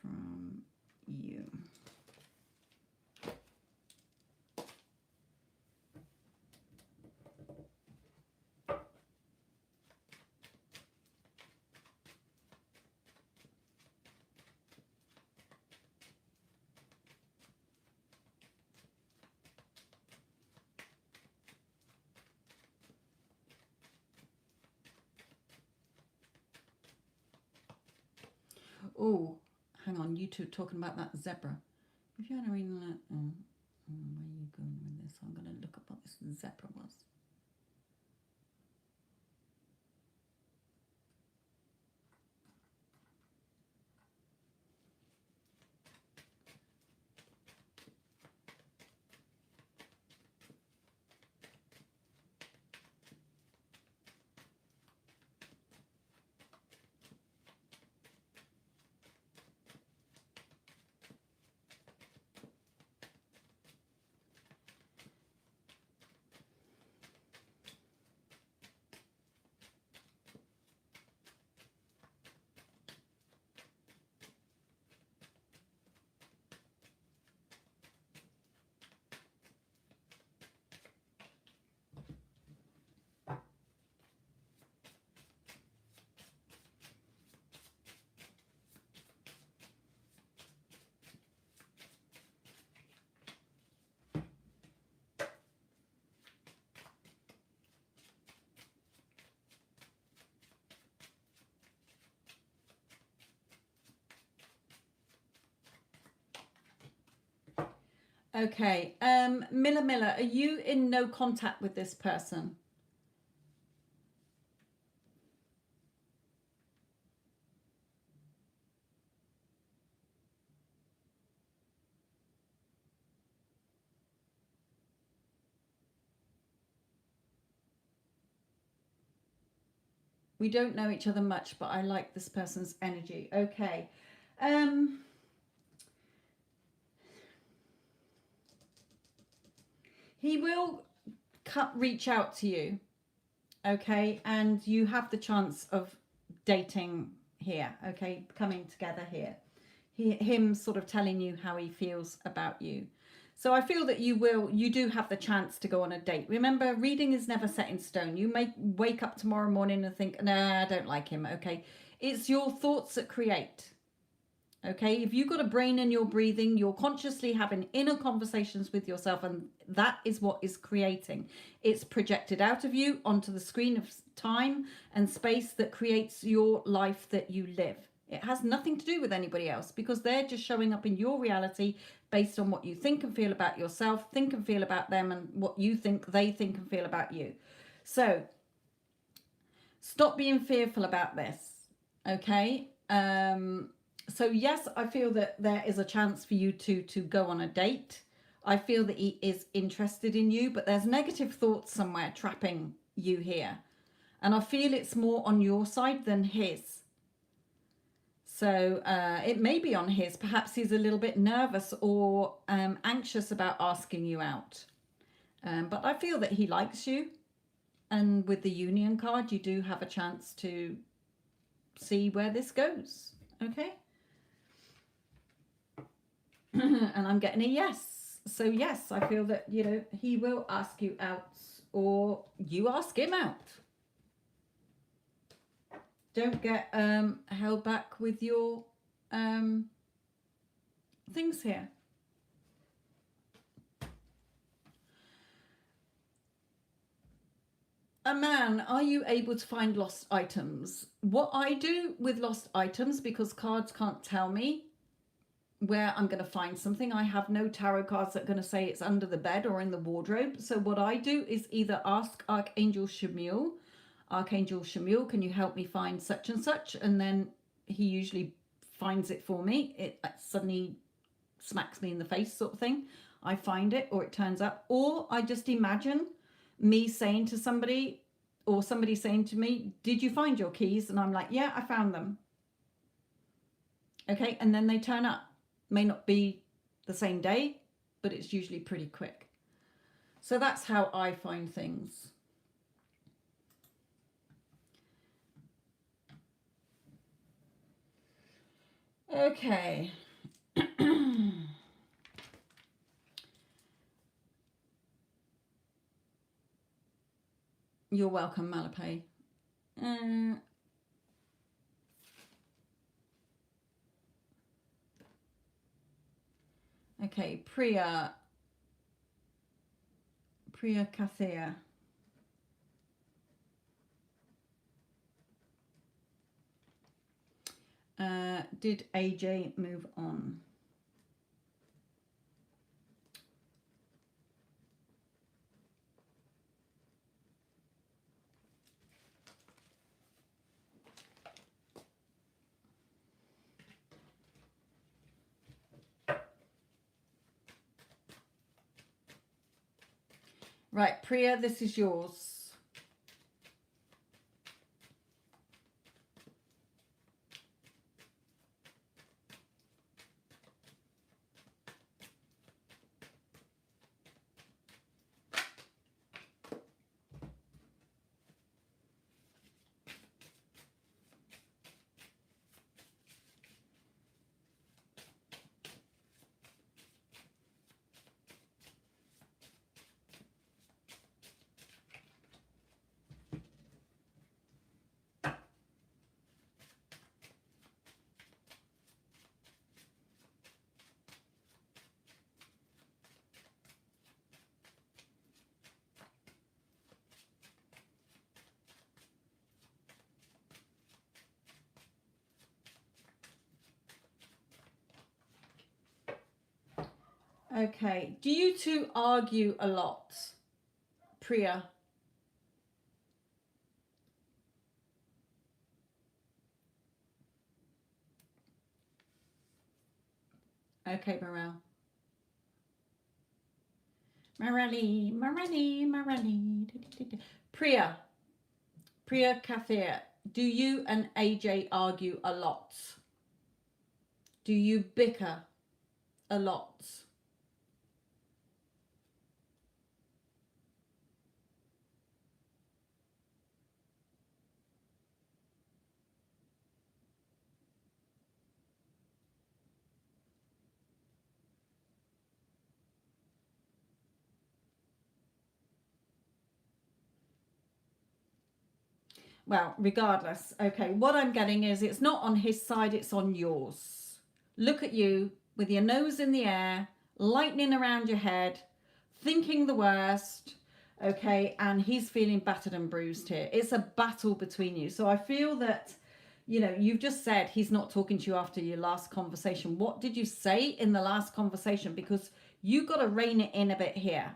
from you. Oh, hang on, you two talking about that zebra. If you had a reading that, where are you going with this? I'm going to look up what this zebra was. Okay, Miller, are you in no contact with this person? We don't know each other much, but I like this person's energy. Okay. He will reach out to you, okay? And you have the chance of dating here, okay? Coming together here. Him sort of telling you how he feels about you. So I feel that you do have the chance to go on a date. Remember, reading is never set in stone. You may wake up tomorrow morning and think, nah, I don't like him, okay? It's your thoughts that create. Okay, if you've got a brain and you're breathing, you're consciously having inner conversations with yourself, and that is what is creating. It's projected out of you onto the screen of time and space that creates your life that you live. It has nothing to do with anybody else because they're just showing up in your reality based on what you think and feel about yourself, think and feel about them, and what you think they think and feel about you. So stop being fearful about this, okay? So yes, I feel that there is a chance for you to go on a date. I feel that he is interested in you, but there's negative thoughts somewhere trapping you here. And I feel it's more on your side than his. So it may be on his. Perhaps he's a little bit nervous or anxious about asking you out. But I feel that he likes you. And with the union card, you do have a chance to see where this goes. Okay. And I'm getting a yes. So yes, I feel that, you know, he will ask you out or you ask him out. Don't get held back with your things here. A man, are you able to find lost items? What I do with lost items, because cards can't tell me where I'm going to find something, I have no tarot cards that are going to say it's under the bed or in the wardrobe. So what I do is either ask Archangel Shmuel, can you help me find such and such? And then he usually finds it for me. It suddenly smacks me in the face sort of thing. I find it, or it turns up, or I just imagine me saying to somebody, or somebody saying to me, did you find your keys? And I'm like, yeah, I found them. Okay, and then they turn up. May not be the same day, but it's usually pretty quick. So that's how I find things. Okay. You're welcome, Malapai. Okay, Priya Kathir. Did AJ move on? Right, Priya, this is yours. Okay, do you two argue a lot, Priya? Okay, Morel. Morelli. Priya Kathir, do you and AJ argue a lot? Do you bicker a lot? Well, regardless, okay, what I'm getting is it's not on his side, it's on yours. Look at you with your nose in the air, lightning around your head, thinking the worst, okay, and he's feeling battered and bruised here. It's a battle between you. So I feel that, you know, you've just said he's not talking to you after your last conversation. What did you say in the last conversation? Because you got to rein it in a bit here.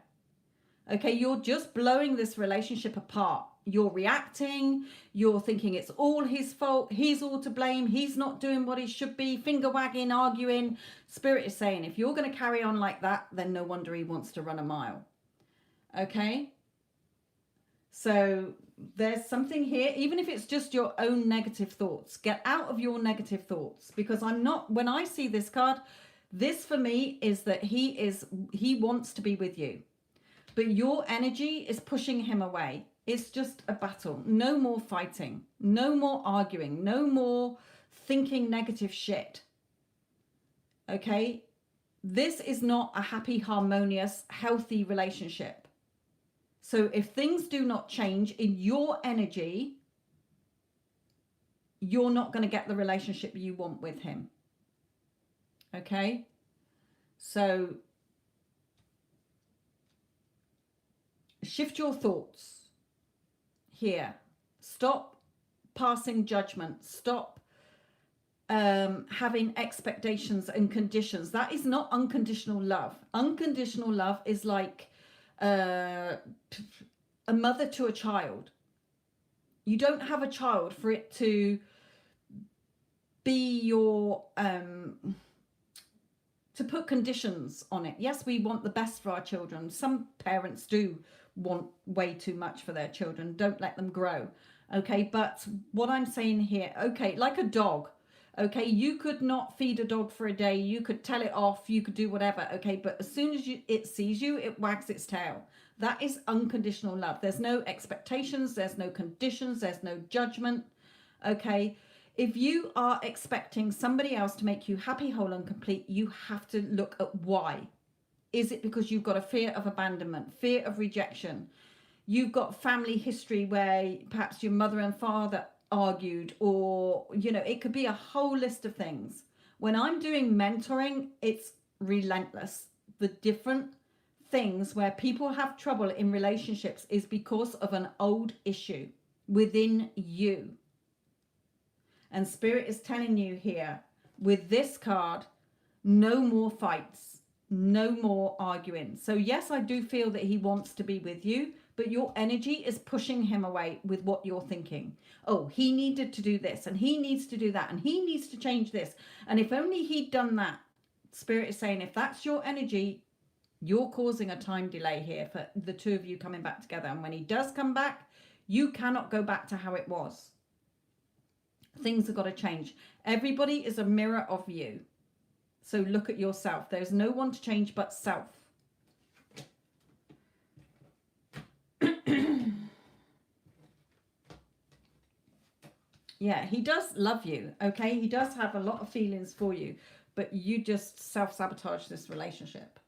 Okay, you're just blowing this relationship apart. You're reacting, you're thinking it's all his fault, he's all to blame, he's not doing what he should be, finger wagging, arguing. Spirit is saying, if you're going to carry on like that, then no wonder he wants to run a mile. Okay? So there's something here, even if it's just your own negative thoughts. Get out of your negative thoughts, because I'm not, when I see this card, this for me is that he wants to be with you. But your energy is pushing him away. It's just a battle. No more fighting. No more arguing. No more thinking negative shit. Okay? This is not a happy, harmonious, healthy relationship. So if things do not change in your energy, you're not going to get the relationship you want with him. Okay? So shift your thoughts here. Stop passing judgment. Stop having expectations and conditions. That is not unconditional love. Unconditional love is like a mother to a child. You don't have a child for it to be your to put conditions on it. Yes, we want the best for our children. Some parents do want way too much for their children. Don't let them grow. Okay, but what I'm saying here, okay, like a dog. Okay, you could not feed a dog for a day. You could tell it off. You could do whatever. Okay, but as soon as it sees you, it wags its tail. That is unconditional love. There's no expectations. There's no conditions. There's no judgment. Okay, if you are expecting somebody else to make you happy, whole, and complete, you have to look at why. Is it because you've got a fear of abandonment, fear of rejection? You've got family history where perhaps your mother and father argued, or it could be a whole list of things. When I'm doing mentoring, it's relentless. The different things where people have trouble in relationships is because of an old issue within you. And Spirit is telling you here with this card, no more fights, no more arguing. So yes, I do feel that he wants to be with you, but your energy is pushing him away with what you're thinking. Oh, he needed to do this, and he needs to do that, and he needs to change this. And if only he'd done that. Spirit is saying, if that's your energy, you're causing a time delay here for the two of you coming back together. And when he does come back, you cannot go back to how it was. Things have got to change. Everybody is a mirror of you. So look at yourself. There's no one to change but self. Yeah, he does love you, okay? He does have a lot of feelings for you, but you just self-sabotage this relationship.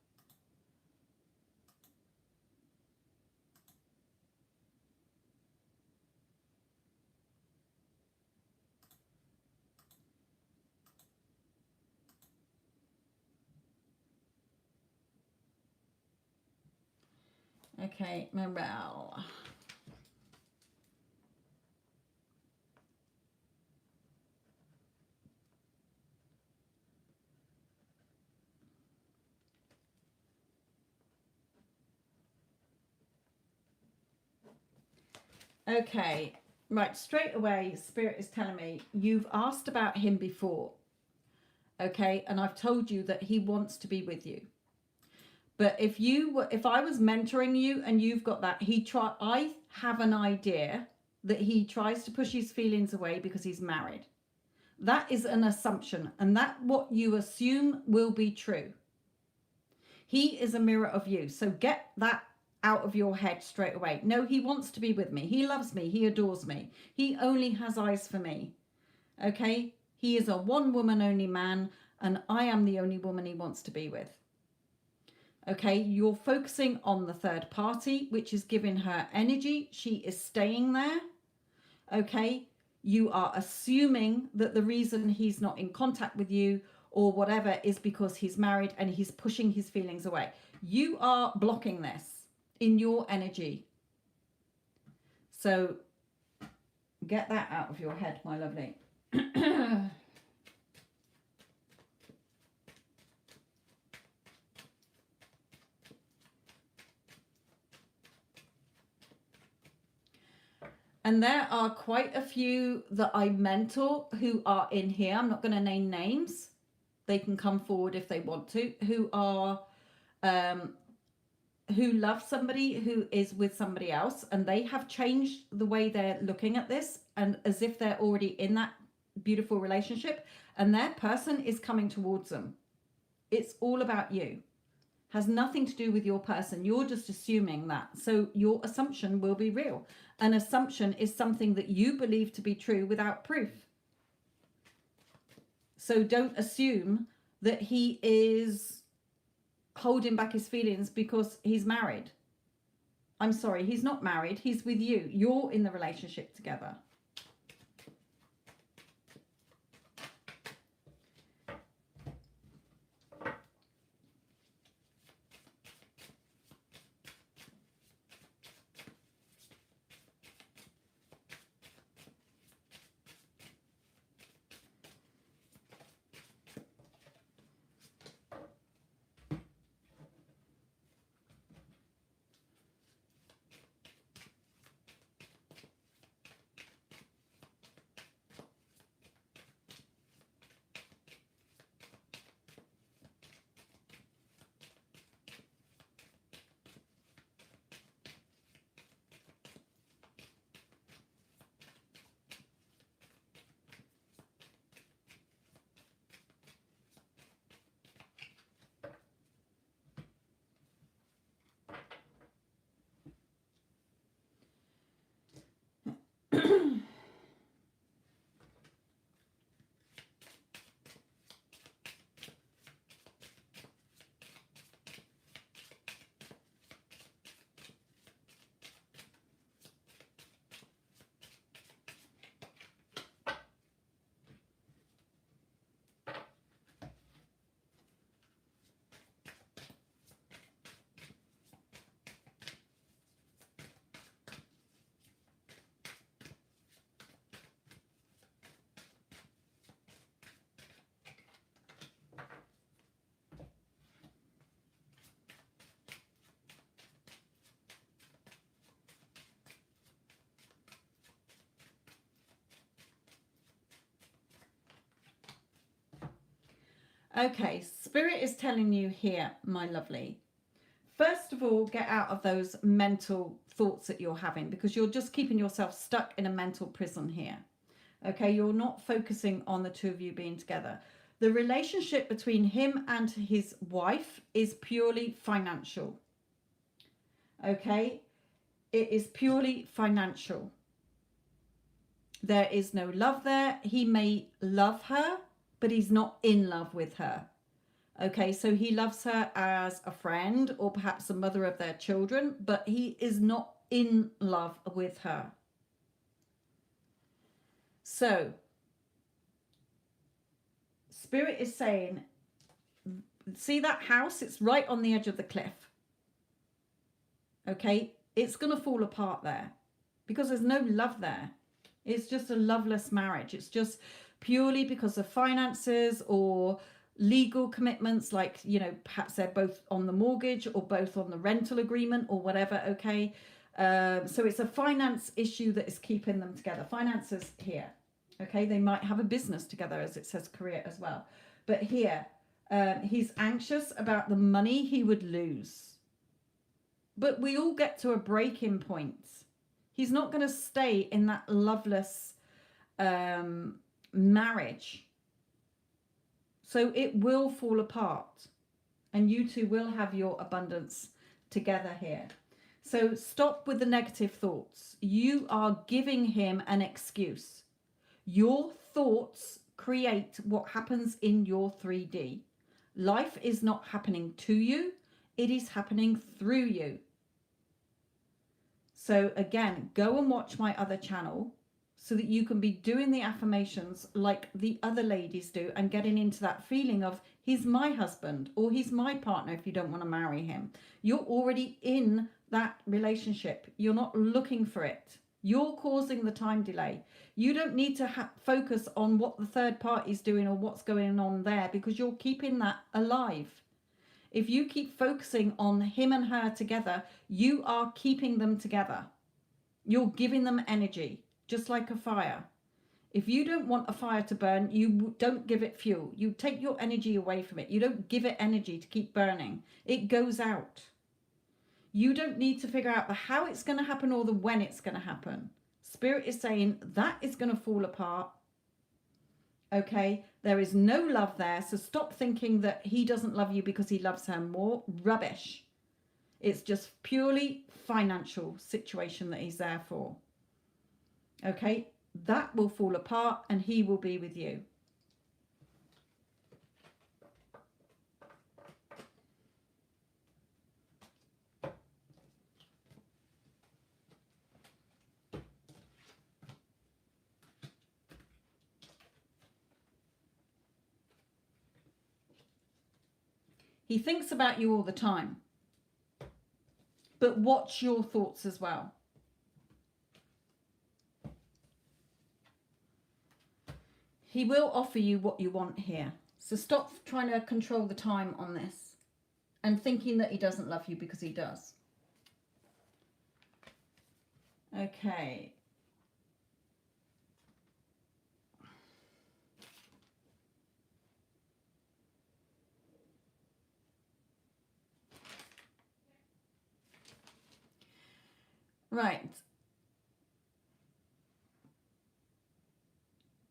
Okay, morale. Okay, right, straight away, Spirit is telling me you've asked about him before, okay, and I've told you that he wants to be with you. But if I was mentoring you and you've got that, I have an idea that he tries to push his feelings away because he's married. That is an assumption, and that what you assume will be true. He is a mirror of you, so get that out of your head straight away. No, he wants to be with me. He loves me. He adores me. He only has eyes for me. Okay? He is a one woman only man, and I am the only woman he wants to be with. Okay? You're focusing on the third party, which is giving her energy. She is staying there. Okay? You are assuming that the reason he's not in contact with you or whatever is because he's married and he's pushing his feelings away. You are blocking this in your energy. So get that out of your head, my lovely. And there are quite a few that I mentor who are in here. I'm not going to name names. They can come forward if they want to, who are who love somebody who is with somebody else, and they have changed the way they're looking at this, and as if they're already in that beautiful relationship, and their person is coming towards them. It's all about you. Has nothing to do with your person. You're just assuming that. So your assumption will be real. An assumption is something that you believe to be true without proof. So don't assume that he is holding back his feelings because he's married. I'm sorry, he's not married. He's with you. You're in the relationship together. Okay, Spirit is telling you here, my lovely. First of all, get out of those mental thoughts that you're having, because you're just keeping yourself stuck in a mental prison here. Okay, you're not focusing on the two of you being together. The relationship between him and his wife is purely financial. Okay, it is purely financial. There is no love there. He may love her, but he's not in love with her. Okay, so he loves her as a friend or perhaps the mother of their children, but he is not in love with her. So, Spirit is saying, see that house? It's right on the edge of the cliff. Okay, it's going to fall apart there because there's no love there. It's just a loveless marriage. It's just purely because of finances or legal commitments, like, you know, perhaps they're both on the mortgage or both on the rental agreement or whatever. Okay, so it's a finance issue that is keeping them together. Finances here. Okay, they might have a business together, as it says career as well. But here, he's anxious about the money he would lose. But we all get to a breaking point. He's not going to stay in that loveless marriage. So it will fall apart. And you two will have your abundance together here. So stop with the negative thoughts. You are giving him an excuse. Your thoughts create what happens in your 3D. Life is not happening to you. It is happening through you. So again, go and watch my other channel so that you can be doing the affirmations like the other ladies do and getting into that feeling of he's my husband or he's my partner if you don't want to marry him. You're already in that relationship. You're not looking for it. You're causing the time delay. You don't need to focus on what the third party's doing or what's going on there, because you're keeping that alive. If you keep focusing on him and her together, you are keeping them together. You're giving them energy, just like a fire. If you don't want a fire to burn, you don't give it fuel. You take your energy away from it. You don't give it energy to keep burning. It goes out. You don't need to figure out the how it's going to happen or the when it's going to happen. Spirit is saying that is going to fall apart. Okay, there is no love there. So stop thinking that he doesn't love you because he loves her more. Rubbish. It's just purely financial situation that he's there for. Okay, that will fall apart and he will be with you. He thinks about you all the time. But watch your thoughts as well. He will offer you what you want here. So stop trying to control the time on this and thinking that he doesn't love you, because he does. Okay. Right.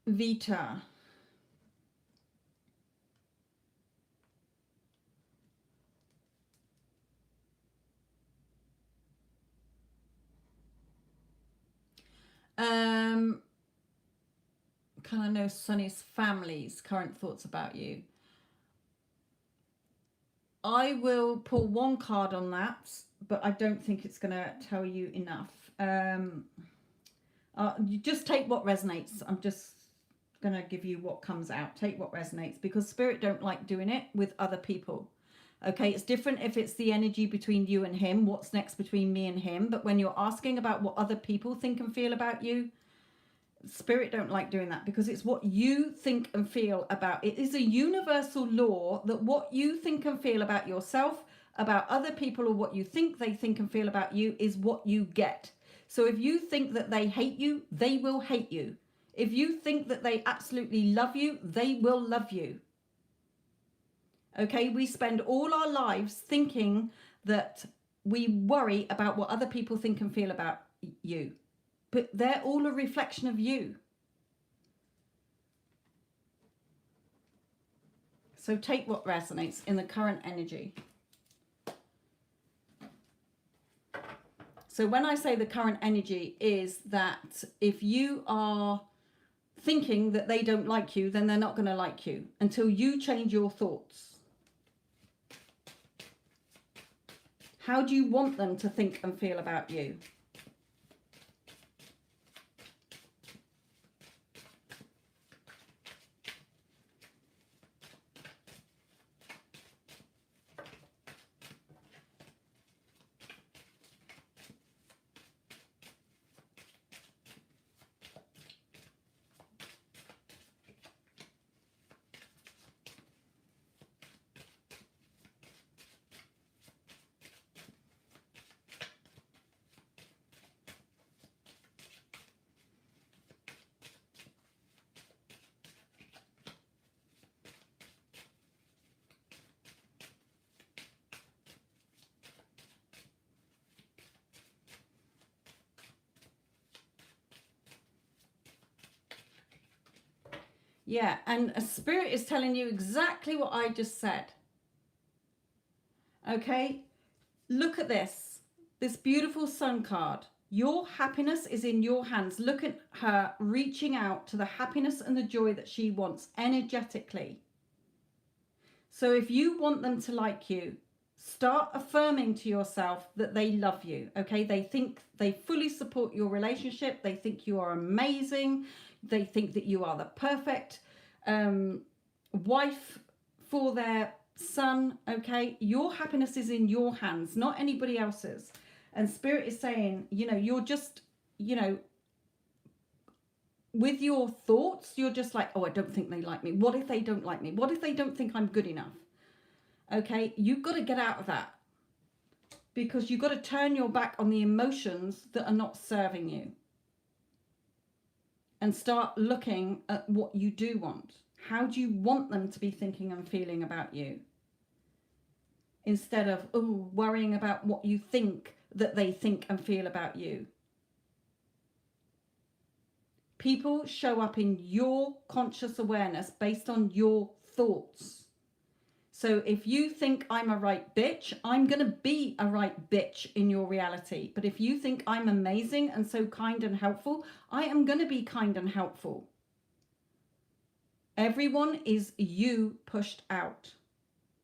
Vita. Can I know Sonny's family's current thoughts about you? I will pull one card on that, but I don't think it's going to tell you enough. You just take what resonates. I'm just going to give you what comes out. Take what resonates, because Spirit don't like doing it with other people. Okay, it's different if it's the energy between you and him, what's next between me and him. But when you're asking about what other people think and feel about you, Spirit don't like doing that, because it's what you think and feel about. It is a universal law that what you think and feel about yourself, about other people, or what you think they think and feel about you is what you get. So if you think that they hate you, they will hate you. If you think that they absolutely love you, they will love you. Okay, we spend all our lives thinking that we worry about what other people think and feel about you. But they're all a reflection of you. So take what resonates in the current energy. So when I say the current energy is that if you are thinking that they don't like you, then they're not going to like you until you change your thoughts. How do you want them to think and feel about you? Yeah, and a spirit is telling you exactly what I just said. Okay, look at this beautiful sun card. Your happiness is in your hands. Look at her reaching out to the happiness and the joy that she wants energetically. So if you want them to like you, start affirming to yourself that they love you. Okay, they think they fully support your relationship. They think you are amazing. They think that you are the perfect wife for their son. Okay, your happiness is in your hands, not anybody else's. And Spirit is saying, you're just, with your thoughts, you're just like, oh, I don't think they like me. What if they don't like me? What if they don't think I'm good enough? Okay, you've got to get out of that, because you've got to turn your back on the emotions that are not serving you and start looking at what you do want. How do you want them to be thinking and feeling about you? Instead of worrying about what you think that they think and feel about you. People show up in your conscious awareness based on your thoughts. So if you think I'm a right bitch, I'm going to be a right bitch in your reality. But if you think I'm amazing and so kind and helpful, I am going to be kind and helpful. Everyone is you pushed out.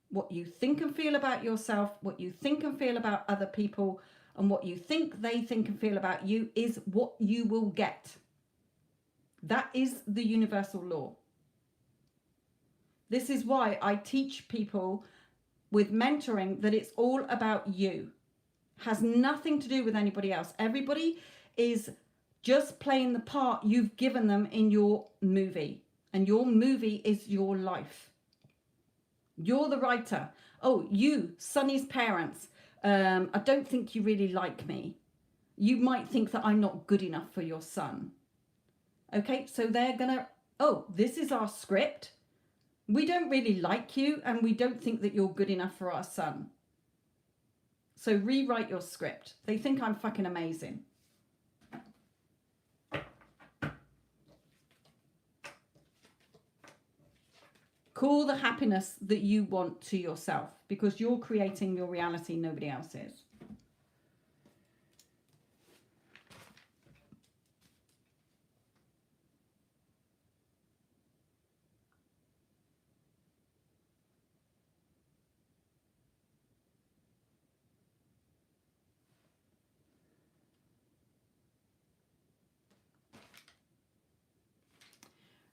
What you think and feel about yourself, what you think and feel about other people, and what you think they think and feel about you is what you will get. That is the universal law. This is why I teach people with mentoring that it's all about you. Has nothing to do with anybody else. Everybody is just playing the part you've given them in your movie. And your movie is your life. You're the writer. Oh, you, Sonny's parents. I don't think you really like me. You might think that I'm not good enough for your son. Okay, so they're gonna, oh, this is our script. We don't really like you and we don't think that you're good enough for our son. So rewrite your script. They think I'm fucking amazing. Call the happiness that you want to yourself because you're creating your reality, nobody else is.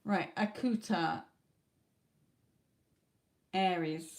Right, Akuta, Aries.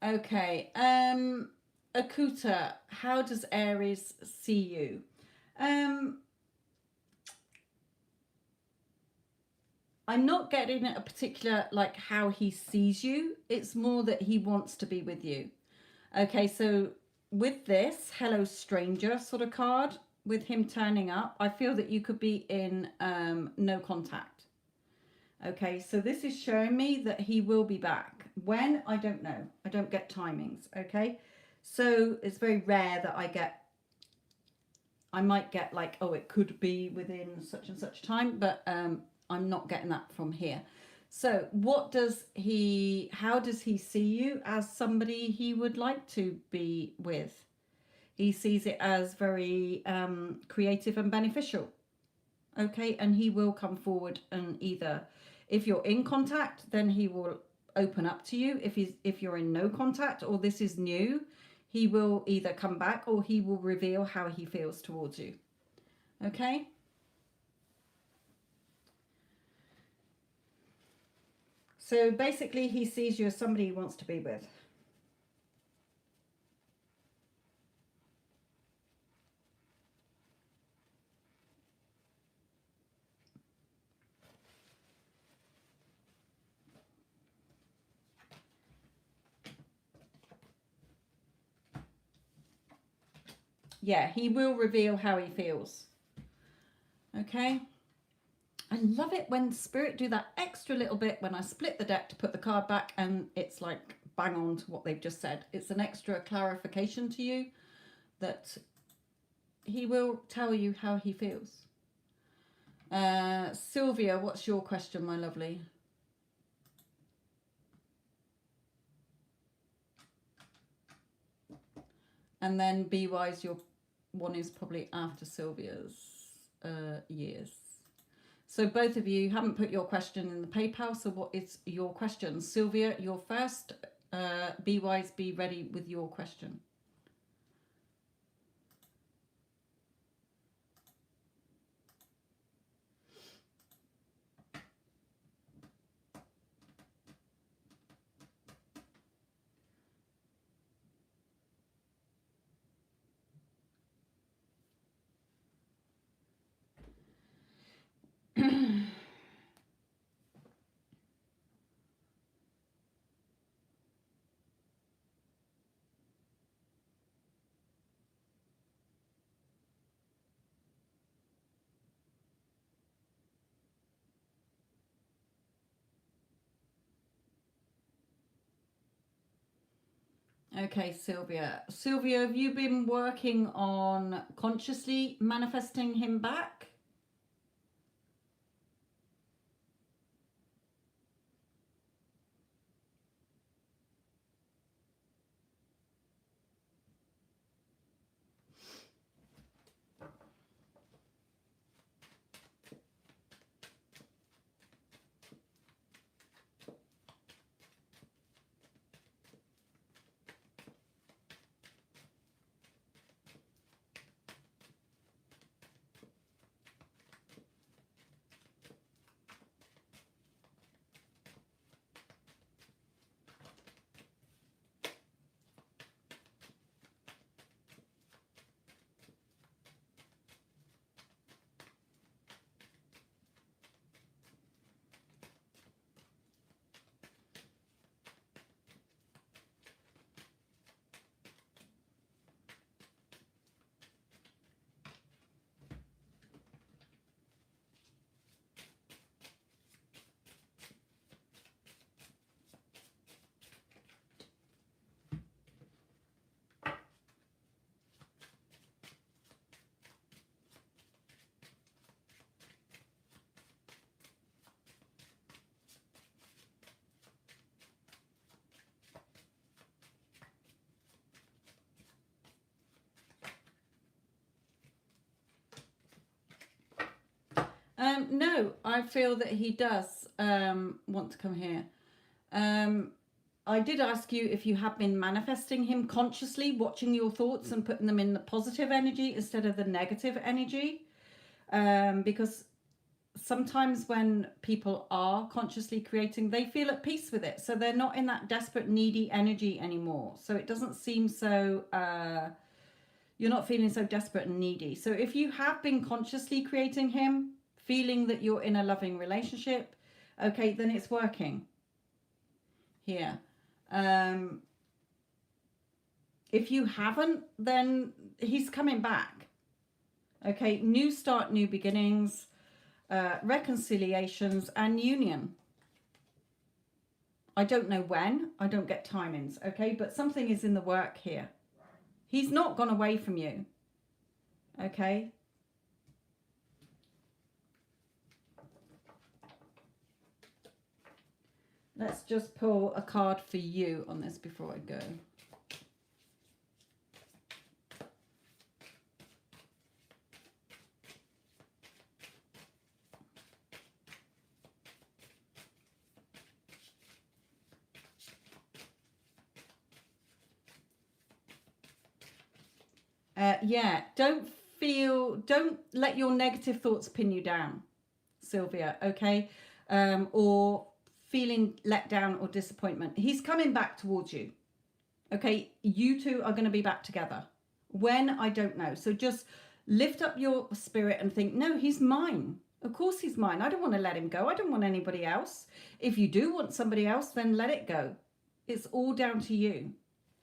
Okay, Akuta, how does Aries see you? I'm not getting a particular, like, how he sees you. It's more that he wants to be with you. Okay, so with this Hello Stranger sort of card, with him turning up, I feel that you could be in no contact. Okay, so this is showing me that he will be back. When? I don't know. I don't get timings, okay? So it's very rare that I might get like, oh, it could be within such and such time, but I'm not getting that from here. So how does he see you as somebody he would like to be with? He sees it as very creative and beneficial. Okay, and he will come forward and either, if you're in contact, then he will open up to you. If you're in no contact or this is new, he will either come back or he will reveal how he feels towards you. Okay? So basically he sees you as somebody he wants to be with. Yeah, he will reveal how he feels. Okay? I love it when Spirit do that extra little bit when I split the deck to put the card back, and it's like bang on to what they've just said. It's an extra clarification to you that he will tell you how he feels. Sylvia, what's your question, my lovely? And then Be Wise, your one is probably after Sylvia's years. So both of you haven't put your question in the PayPal. So what is your question? Sylvia, you're first. Be Wise, be ready with your question. Okay, Sylvia. Sylvia, have you been working on consciously manifesting him back? No, I feel that he does want to come here. I did ask you if you have been manifesting him consciously, watching your thoughts and putting them in the positive energy instead of the negative energy. Because sometimes when people are consciously creating, they feel at peace with it. So they're not in that desperate, needy energy anymore. So it doesn't seem so... you're not feeling so desperate and needy. So if you have been consciously creating him, feeling that you're in a loving relationship, okay, then it's working here. If you haven't, then he's coming back. Okay, new start, new beginnings, reconciliations and union. I don't know when, I don't get timings, okay, but something is in the work here. He's not gone away from you, okay? Let's just pull a card for you on this before I go. Yeah, don't let your negative thoughts pin you down, Sylvia, okay? Or feeling let down or disappointment. He's coming back towards you, okay? You two are going to be back together. When, I don't know. So just lift up your spirit and think, no, he's mine. Of course he's mine. I don't want to let him go. I don't want anybody else. If you do want somebody else, then let it go. It's all down to you.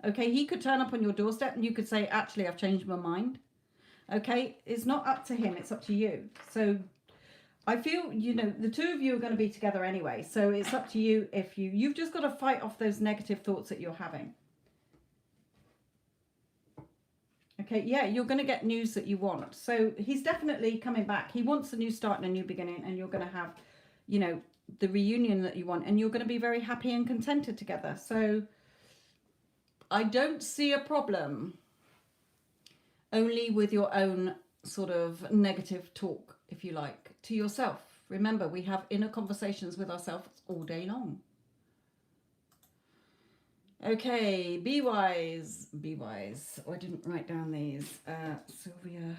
Okay, he could turn up on your doorstep and you could say, actually, I've changed my mind. Okay, it's not up to him, it's up to you. So I feel, you know, the two of you are going to be together anyway. So it's up to you if you've just got to fight off those negative thoughts that you're having. Okay, yeah, you're going to get news that you want. So he's definitely coming back. He wants a new start and a new beginning, and you're going to have, you know, the reunion that you want, and you're going to be very happy and contented together. So I don't see a problem, only with your own sort of negative talk, if you like, to yourself. Remember, we have inner conversations with ourselves all day long. Okay, be wise, be wise. Oh, I didn't write down these. Sylvia.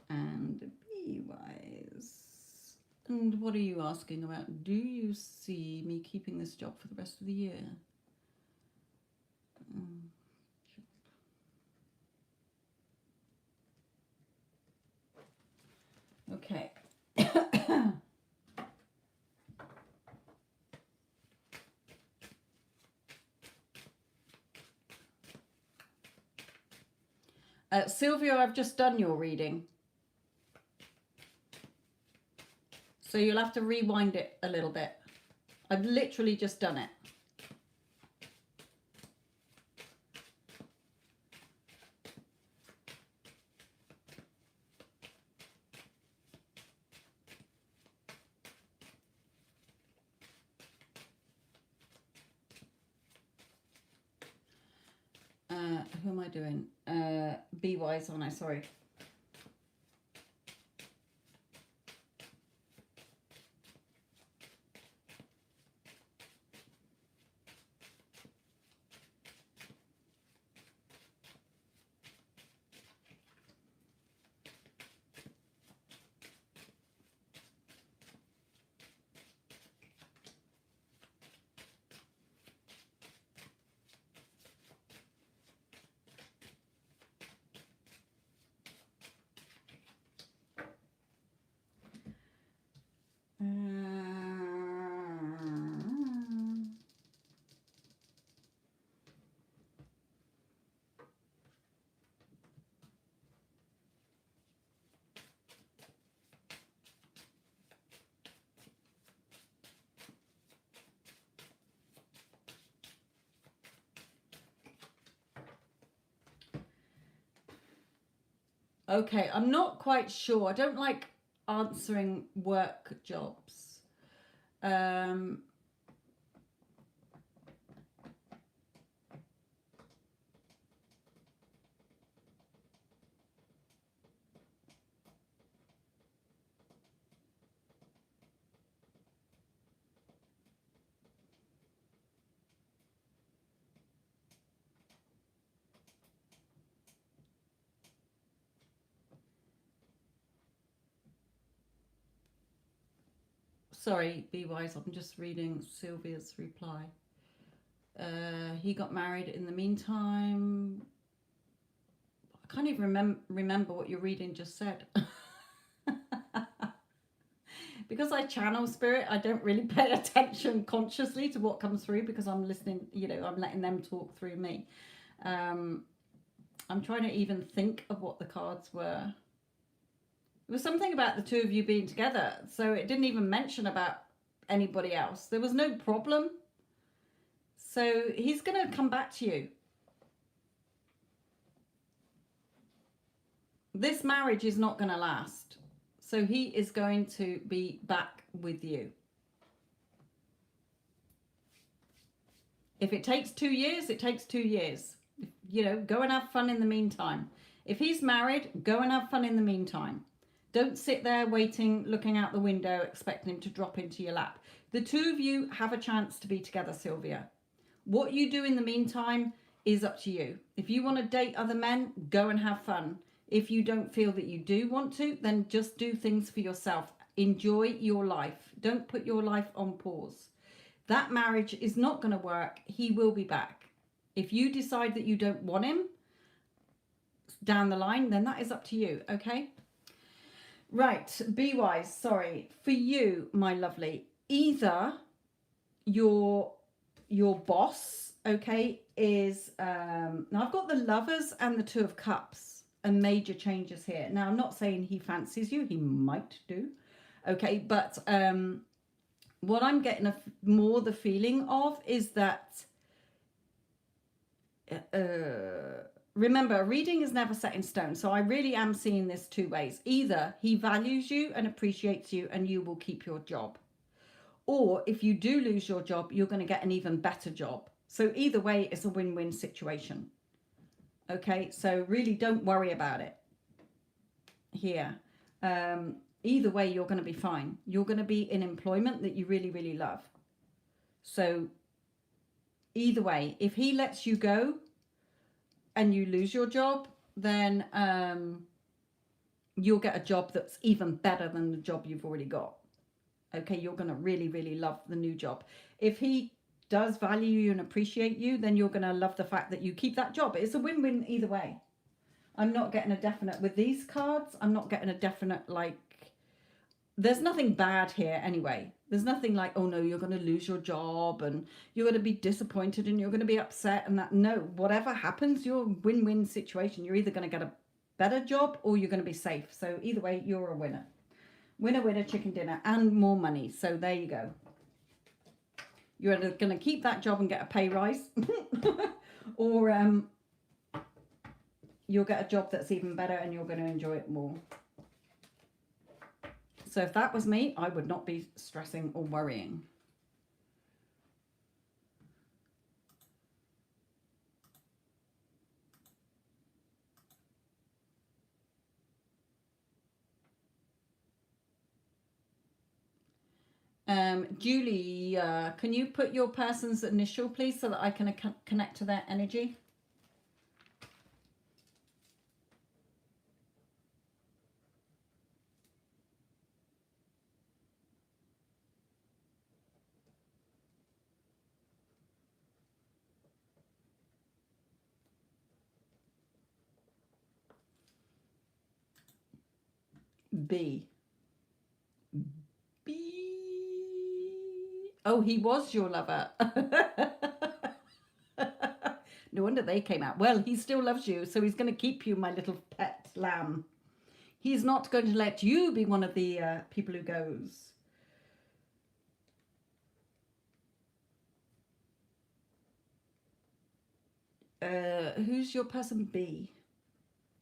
And be wise. And what are you asking about? Do you see me keeping this job for the rest of the year? Okay. Sylvia, I've just done your reading. So you'll have to rewind it a little bit. I've literally just done it. Who am I doing? Be wise, aren't I? Sorry. Okay, I'm not quite sure. I don't like answering work jobs. Sorry, be wise. I'm just reading Sylvia's reply. He got married in the meantime. I can't even remember what your reading just said. Because I channel spirit, I don't really pay attention consciously to what comes through because I'm listening, you know, I'm letting them talk through me. I'm trying to even think of what the cards were. It was something about the two of you being together, so it didn't even mention about anybody else. There was no problem. So he's going to come back to you. This marriage is not going to last. So he is going to be back with you. If it takes 2 years, it takes 2 years. You know, go and have fun in the meantime. If he's married, go and have fun in the meantime. Don't sit there waiting, looking out the window, expecting him to drop into your lap. The two of you have a chance to be together, Sylvia. What you do in the meantime is up to you. If you want to date other men, go and have fun. If you don't feel that you do want to, then just do things for yourself. Enjoy your life. Don't put your life on pause. That marriage is not going to work. He will be back. If you decide that you don't want him down the line, then that is up to you, okay? Right, be wise. Sorry. For you, my lovely, either your boss, okay, is now I've got the Lovers and the Two of Cups, a major changes here. Now, I'm not saying he fancies you. He might do. Okay, but what I'm getting more the feeling of is that, remember, reading is never set in stone. So I really am seeing this two ways. Either he values you and appreciates you and you will keep your job. Or if you do lose your job, you're going to get an even better job. So either way, it's a win-win situation. Okay, so really don't worry about it here. Either way, you're going to be fine. You're going to be in employment that you really, really love. So either way, if he lets you go and you lose your job, then you'll get a job that's even better than the job you've already got. Okay, you're going to really, really love the new job. If he does value you and appreciate you, then you're going to love the fact that you keep that job. It's a win-win either way. I'm not getting a definite with these cards. I'm not getting a definite, like, there's nothing bad here anyway. There's nothing like, oh no, you're going to lose your job and you're going to be disappointed and you're going to be upset and that. No, whatever happens, you're a win-win situation. You're either going to get a better job or you're going to be safe. So either way, you're a winner. Winner, winner, chicken dinner, and more money. So there you go. You're either going to keep that job and get a pay rise, or you'll get a job that's even better and you're going to enjoy it more. So if that was me, I would not be stressing or worrying. Julie, can you put your person's initial, please, so that I can connect to their energy? B. Oh, he was your lover. No wonder they came out. Well, he still loves you, so he's going to keep you, my little pet lamb. He's not going to let you be one of the people who goes. Who's your person B?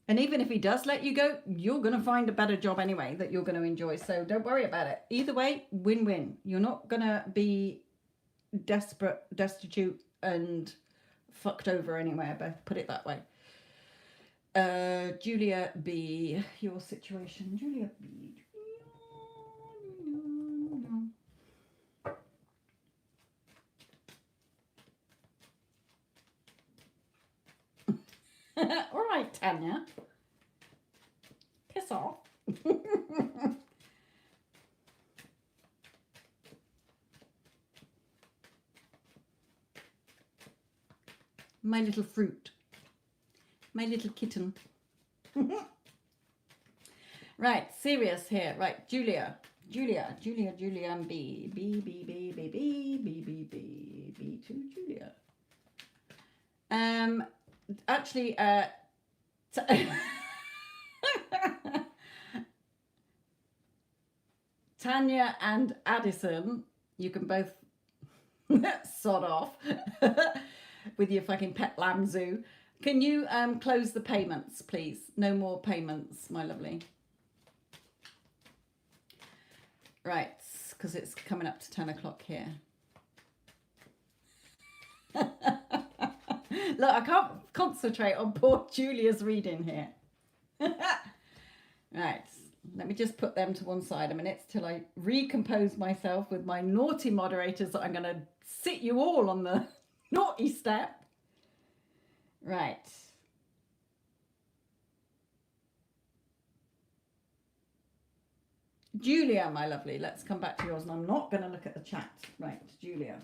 And even if he does let you go, you're going to find a better job anyway that you're going to enjoy. So don't worry about it. Either way, win-win. You're not going to be desperate, destitute, and fucked over anywhere, but put it that way. Julia B, your situation. Julia B. All right, Tanya. Piss off. My little fruit. My little kitten. Right, serious here. Right, Julia and B to Julia. Actually, Tanya and Addison, you can both sod off with your fucking pet lamb zoo. Can you close the payments, please? No more payments, my lovely. Right, because it's coming up to 10 o'clock here. Look, I can't concentrate on poor Julia's reading here. Right, let me just put them to one side a minute till I recompose myself with my naughty moderators that I'm going to sit you all on the naughty step. Right. Julia, my lovely, let's come back to yours, and I'm not going to look at the chat. Right, Julia.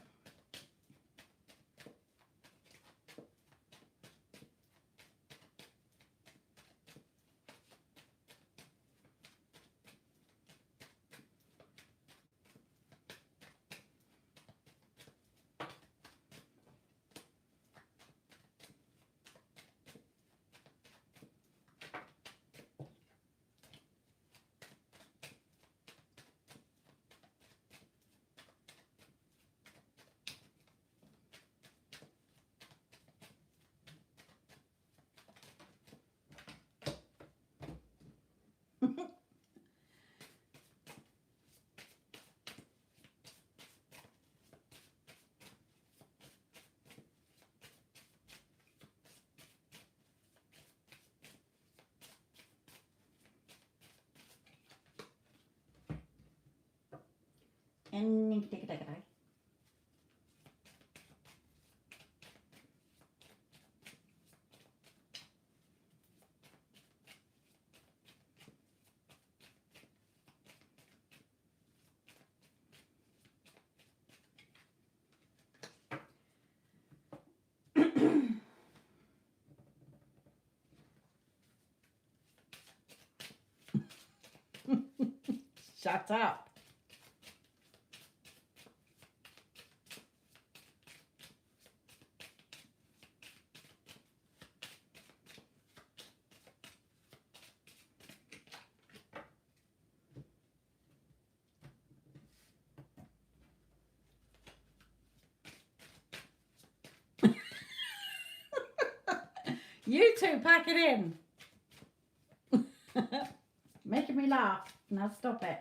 Shut up. You two, pack it in. Making me laugh. Now stop it.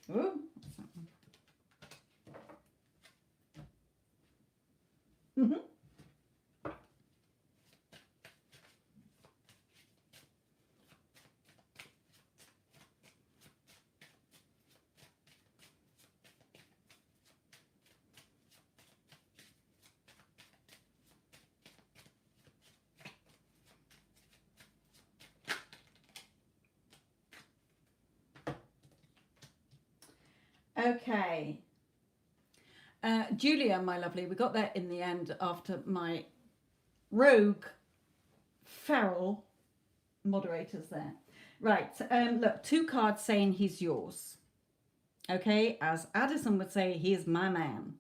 Ooh. Mm-hmm. Okay. Julia, my lovely, we got there in the end after my rogue, feral moderators there. Right. Look, 2 cards saying he's yours. Okay. As Addison would say, he's my man.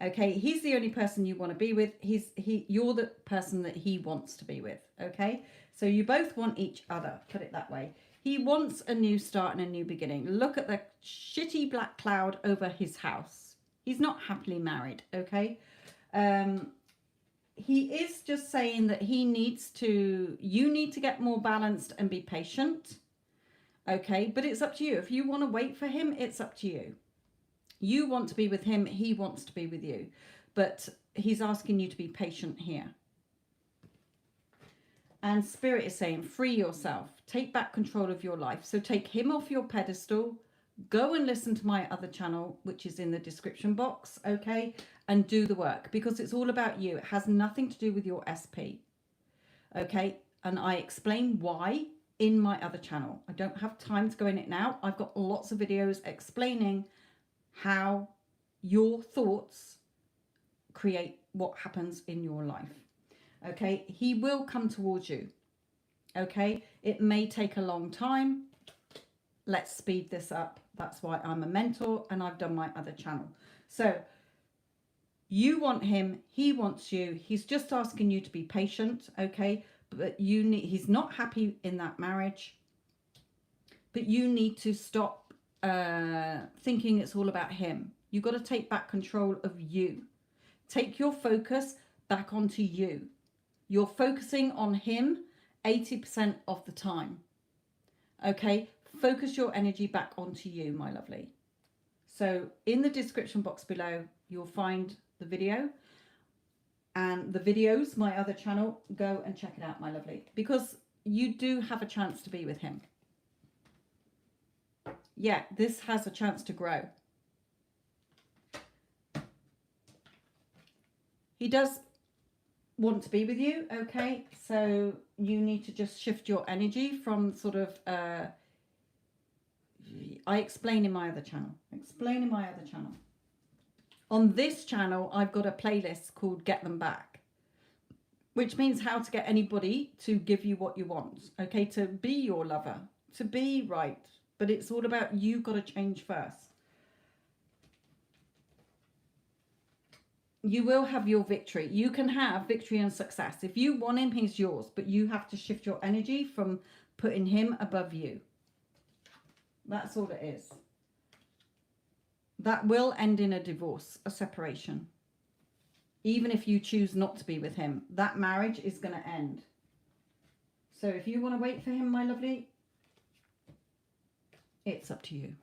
Okay. He's the only person you want to be with. You're the person that he wants to be with. Okay. So you both want each other. Put it that way. He wants a new start and a new beginning. Look at the shitty black cloud over his house. He's not happily married, okay? He is just saying that you need to get more balanced and be patient, okay? But it's up to you. If you want to wait for him, it's up to you. You want to be with him, he wants to be with you. But he's asking you to be patient here. And Spirit is saying, free yourself. Take back control of your life. So take him off your pedestal. Go and listen to my other channel, which is in the description box, okay? And do the work, because it's all about you. It has nothing to do with your SP, okay? And I explain why in my other channel. I don't have time to go in it now. I've got lots of videos explaining how your thoughts create what happens in your life. Okay, he will come towards you. Okay, it may take a long time. Let's speed this up. That's why I'm a mentor and I've done my other channel. So you want him, he wants you. He's just asking you to be patient, okay? But he's not happy in that marriage. But you need to stop thinking it's all about him. You've got to take back control of you. Take your focus back onto you. You're focusing on him 80% of the time. Okay, focus your energy back onto you, my lovely. So in the description box below, you'll find the video and the videos, my other channel. Go and check it out, my lovely, because you do have a chance to be with him. Yeah, this has a chance to grow. He does want to be with you, okay? So you need to just shift your energy from sort of I explain in my other channel. On this channel, I've got a playlist called Get Them Back, which means how to get anybody to give you what you want, okay? To be your lover, to be right. But it's all about you got to change first. You will have your victory. You can have victory and success. If you want him, he's yours. But you have to shift your energy from putting him above you. That's all it is. That will end in a divorce, a separation. Even if you choose not to be with him, that marriage is going to end. So if you want to wait for him, my lovely, it's up to you.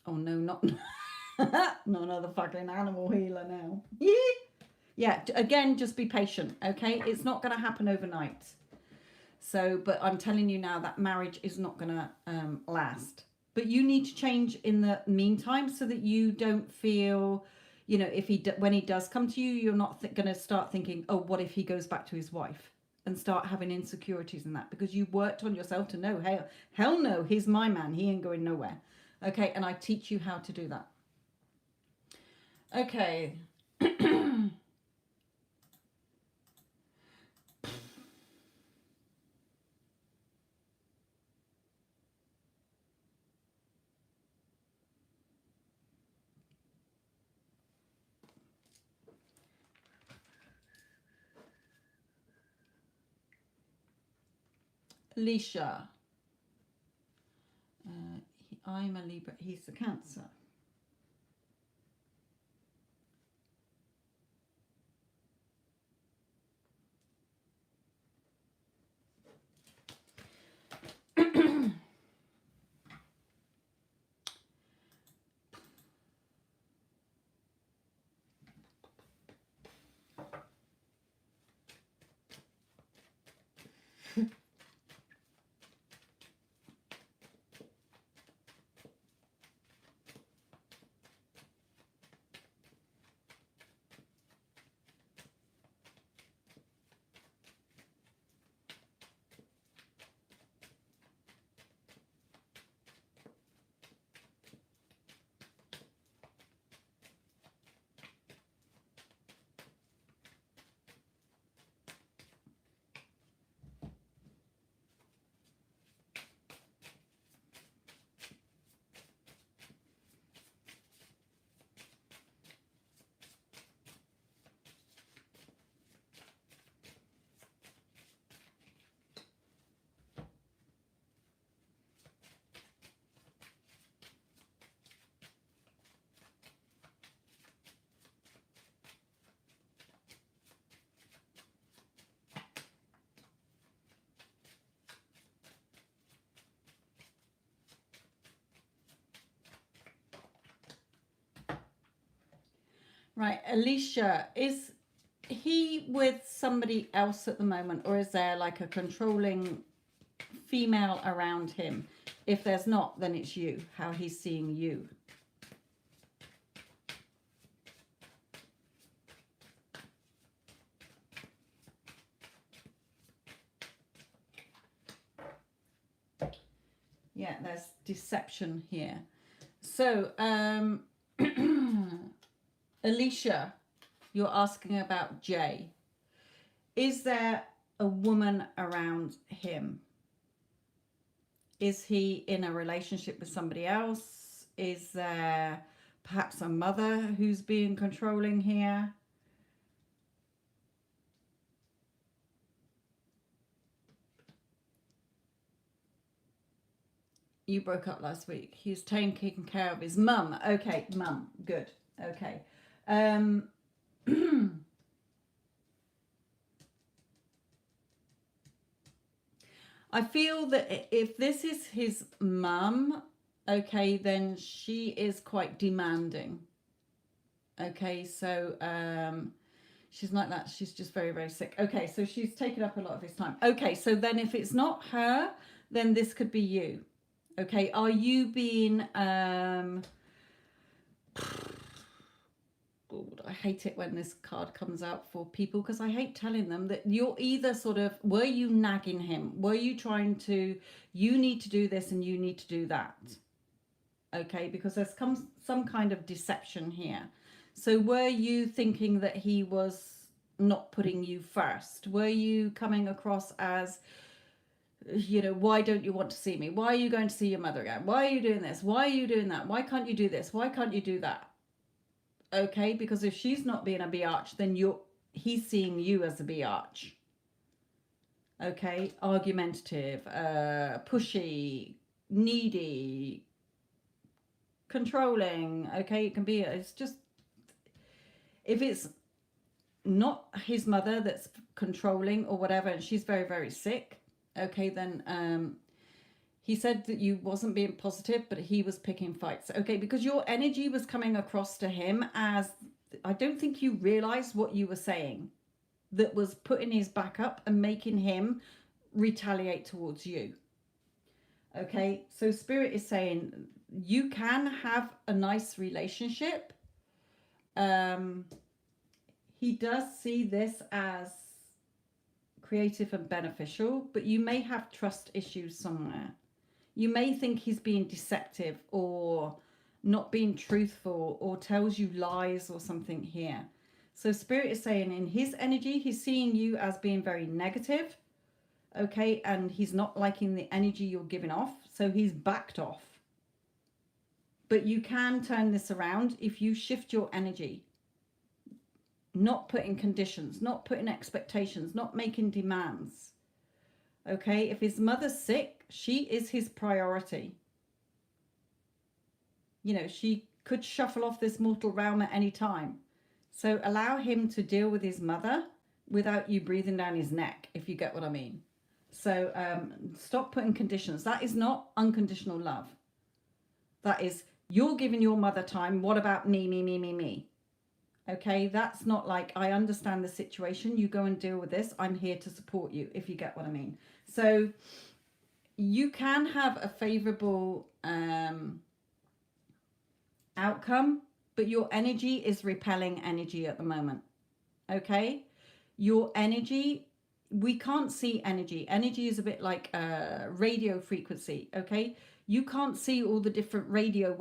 Oh, no, not... Not another fucking animal healer now. Yeah, again, just be patient, okay? It's not going to happen overnight. So, but I'm telling you now that marriage is not going to last. But you need to change in the meantime so that you don't feel, you know, if when he does come to you, you're not going to start thinking, oh, what if he goes back to his wife? And start having insecurities in that, because you worked on yourself to know, hey, hell no, he's my man. He ain't going nowhere. Okay, and I teach you how to do that. Okay. Alicia. I'm a Libra. He's a Cancer. Right, Alicia, is he with somebody else at the moment, or is there like a controlling female around him? If there's not, then it's you, how he's seeing you. Yeah, there's deception here. So, Alicia, you're asking about Jay. Is there a woman around him? Is he in a relationship with somebody else? Is there perhaps a mother who's being controlling here? You broke up last week. He's taking care of his mum. Okay, mum. Good. Okay. I feel that if this is his mum, okay, then she is quite demanding. Okay, so she's like that. She's just very, very sick. Okay, so she's taken up a lot of his time. Okay, so then if it's not her, then this could be you. Okay, are you being God, I hate it when this card comes out for people, because I hate telling them that you're either sort of, were you nagging him? Were you trying to, you need to do this and you need to do that? Okay, because there's some kind of deception here. So were you thinking that he was not putting you first? Were you coming across as, you know, why don't you want to see me? Why are you going to see your mother again? Why are you doing this? Why are you doing that? Why can't you do this? Why can't you do that? Okay, because if she's not being a biatch, then he's seeing you as a biatch. Okay, argumentative, pushy, needy, controlling. Okay, it can be, it's just, if it's not his mother that's controlling or whatever, and she's very, very sick, okay, then He said that you wasn't being positive, but he was picking fights. Okay, because your energy was coming across to him as, I don't think you realized what you were saying, that was putting his back up and making him retaliate towards you. Okay, so Spirit is saying you can have a nice relationship. He does see this as creative and beneficial, but you may have trust issues somewhere. You may think he's being deceptive or not being truthful or tells you lies or something here. So Spirit is saying in his energy, he's seeing you as being very negative, okay, and he's not liking the energy you're giving off, so he's backed off. But you can turn this around if you shift your energy, not putting conditions, not putting expectations, not making demands. Okay, if his mother's sick, she is his priority. You know, she could shuffle off this mortal realm at any time. So allow him to deal with his mother without you breathing down his neck, if you get what I mean. So stop putting conditions. That is not unconditional love. That is, you're giving your mother time. What about me, me, me, me, me? Okay, that's not like, I understand the situation. You go and deal with this. I'm here to support you, if you get what I mean. So you can have a favorable outcome, but your energy is repelling energy at the moment. Okay, your energy, we can't see energy. Energy is a bit like a radio frequency. Okay, you can't see all the different radio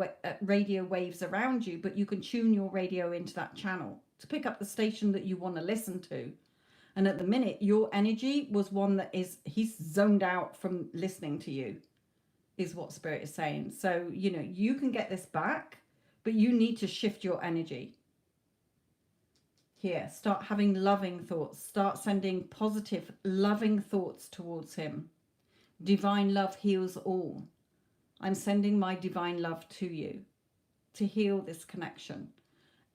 waves around you, but you can tune your radio into that channel to pick up the station that you want to listen to. And at the minute, your energy was one that is, he's zoned out from listening to you, is what Spirit is saying. So, you know, you can get this back, but you need to shift your energy. Here, start having loving thoughts. Start sending positive, loving thoughts towards him. Divine love heals all. I'm sending my divine love to you to heal this connection.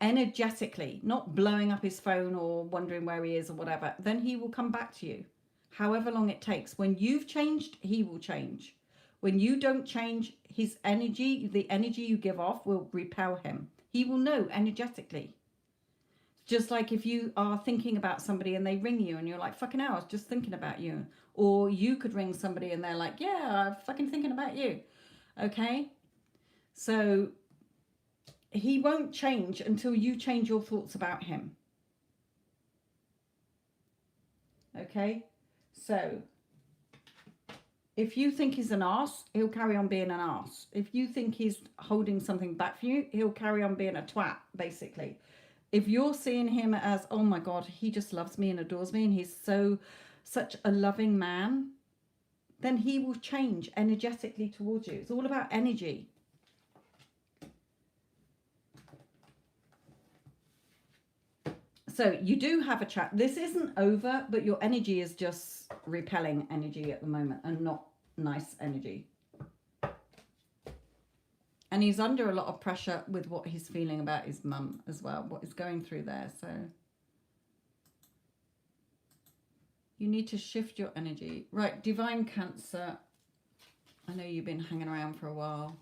Energetically, not blowing up his phone or wondering where he is or whatever. Then he will come back to you, however long it takes. When you've changed, he will change. When you don't change, his energy, the energy you give off, will repel him. He will know energetically. Just like if you are thinking about somebody and they ring you and you're like, fucking hell, I was just thinking about you. Or you could ring somebody and they're like, yeah, I'm fucking thinking about you. Okay? So he won't change until you change your thoughts about him. Okay? So if you think he's an arse, he'll carry on being an arse. If you think he's holding something back from you, he'll carry on being a twat, basically. If you're seeing him as, oh my God, he just loves me and adores me and he's such a loving man, then he will change energetically towards you. It's all about energy. So you do have a chat. This isn't over, but your energy is just repelling energy at the moment and not nice energy. And he's under a lot of pressure with what he's feeling about his mum as well, what he's going through there. So you need to shift your energy. Right, Divine Cancer. I know you've been hanging around for a while.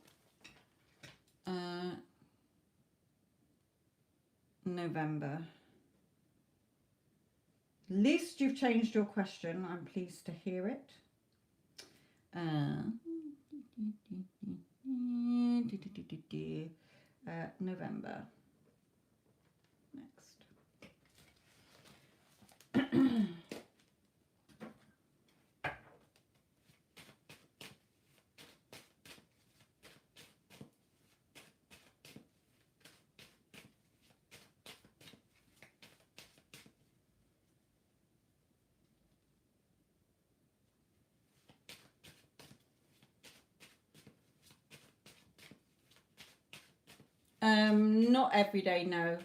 November. At least you've changed your question. I'm pleased to hear it. November. Next. Not every day, no.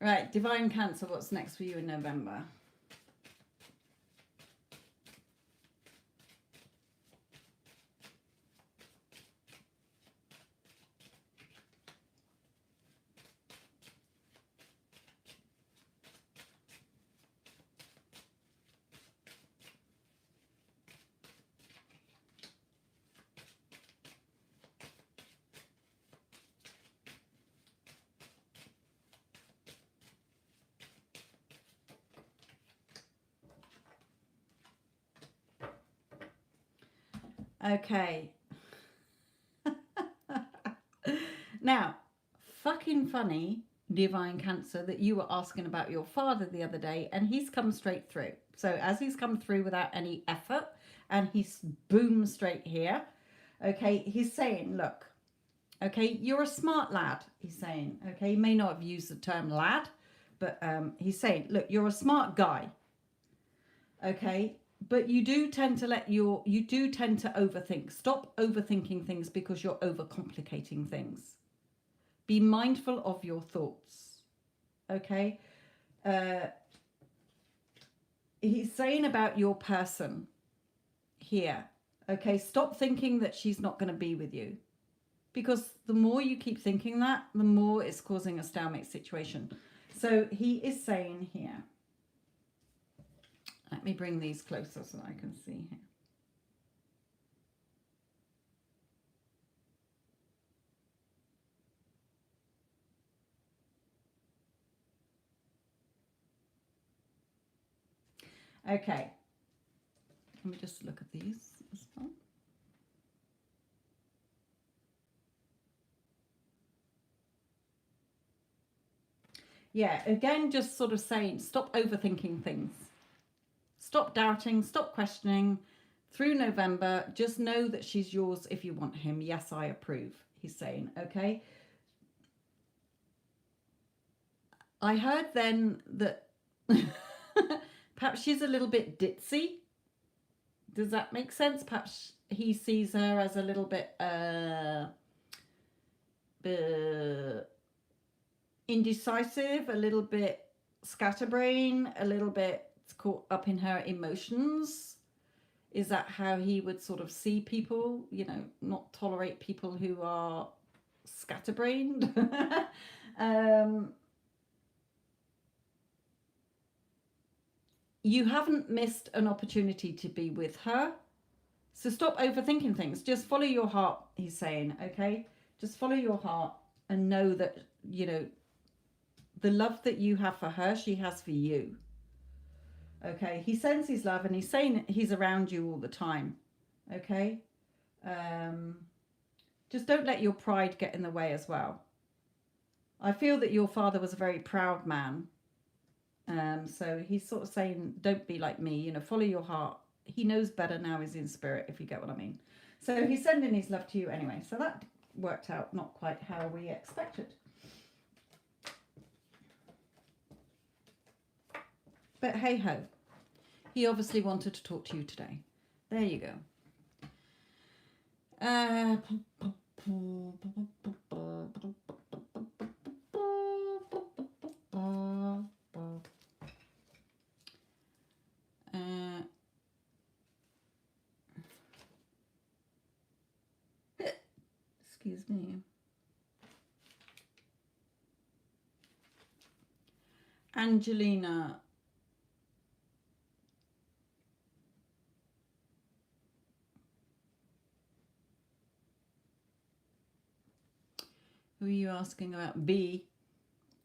Right, Divine Cancer, what's next for you in November? Okay. Now, fucking funny, Divine Cancer, that you were asking about your father the other day, and he's come straight through. So as he's come through without any effort, and he's boom straight here, okay, he's saying, look, okay, you're a smart lad, he's saying, okay, he may not have used the term lad, but he's saying, look, you're a smart guy, okay, but you do tend to overthink. Stop overthinking things because you're overcomplicating things. Be mindful of your thoughts, okay? He's saying about your person here, okay? Stop thinking that she's not going to be with you, because the more you keep thinking that, the more it's causing a stalemate situation. So he is saying here, let me bring these closer so I can see here. Okay, let me just look at these as well. Yeah, again, just sort of saying, stop overthinking things. Stop doubting, stop questioning. Through November, just know that she's yours if you want him. Yes, I approve, he's saying, okay? I heard then that perhaps she's a little bit ditzy. Does that make sense? Perhaps he sees her as a little bit indecisive, a little bit scatterbrain, a little bit caught up in her emotions. Is that how he would sort of see people? You know, not tolerate people who are scatterbrained. You haven't missed an opportunity to be with her. So stop overthinking things. Just follow your heart, he's saying, okay? Just follow your heart and know that, you know, the love that you have for her, she has for you. Okay? He sends his love and he's saying he's around you all the time. Okay? Just don't let your pride get in the way as well. I feel that your father was a very proud man. So he's sort of saying, don't be like me, you know, follow your heart. He knows better now, he's in spirit, if you get what I mean. So he's sending his love to you anyway. So that worked out not quite how we expected. But hey ho, he obviously wanted to talk to you today. There you go. Excuse me. Angelina. Who are you asking about? B.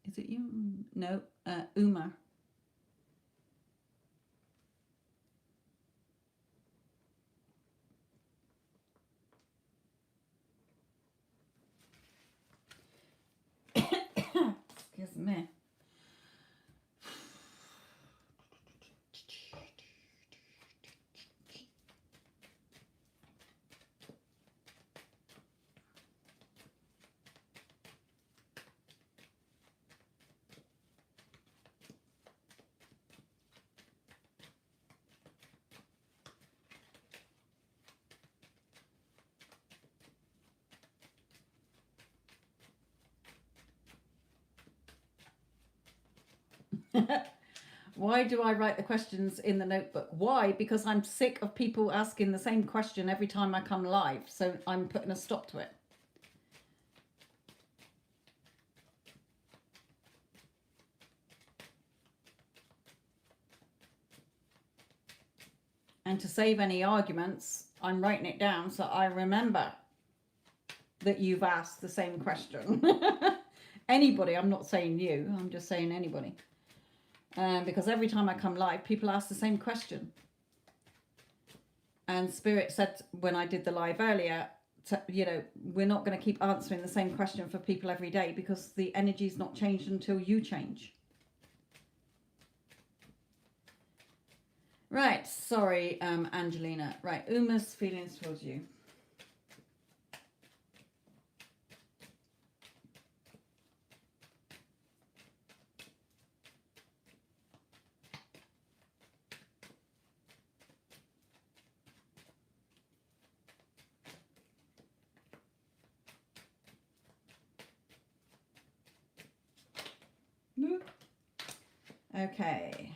Is it you? No. Uma. Excuse me. Why do I write the questions in the notebook? Why? Because I'm sick of people asking the same question every time I come live. So I'm putting a stop to it. And to save any arguments, I'm writing it down so I remember that you've asked the same question. Anybody, I'm not saying you, I'm just saying anybody. Because every time I come live, people ask the same question. And Spirit said when I did the live earlier, you know, we're not going to keep answering the same question for people every day, because the energy's not changed until you change. Right, sorry, Angelina. Right, Uma's feelings towards you. Okay.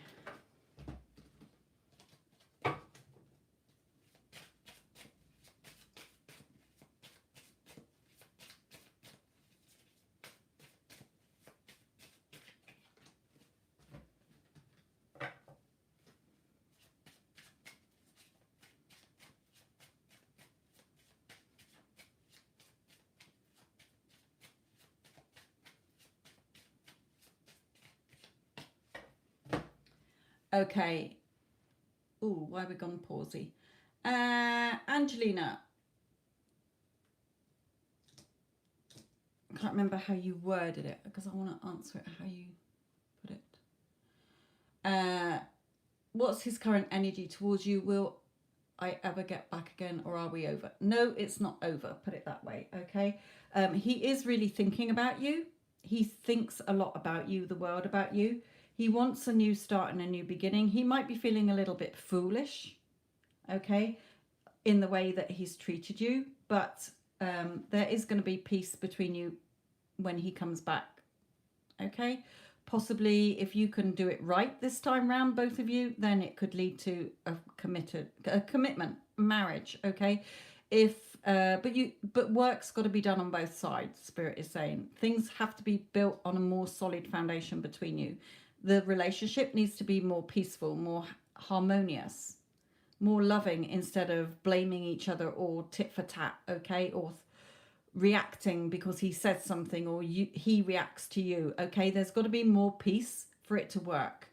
Okay. Ooh, why have we gone pausey? Angelina. I can't remember how you worded it, because I want to answer it how you put it. What's his current energy towards you? Will I ever get back again, or are we over? No, it's not over. Put it that way, okay? He is really thinking about you. He thinks a lot about you, the world about you. He wants a new start and a new beginning. He might be feeling a little bit foolish, okay, in the way that he's treated you, but there is going to be peace between you when he comes back, okay? Possibly if you can do it right this time round, both of you, then it could lead to a commitment, marriage, okay? But work's got to be done on both sides. Spirit is saying things have to be built on a more solid foundation between you. The relationship needs to be more peaceful, more harmonious, more loving, instead of blaming each other or tit for tat, okay? Or reacting because he says something, or he reacts to you, okay? There's got to be more peace for it to work.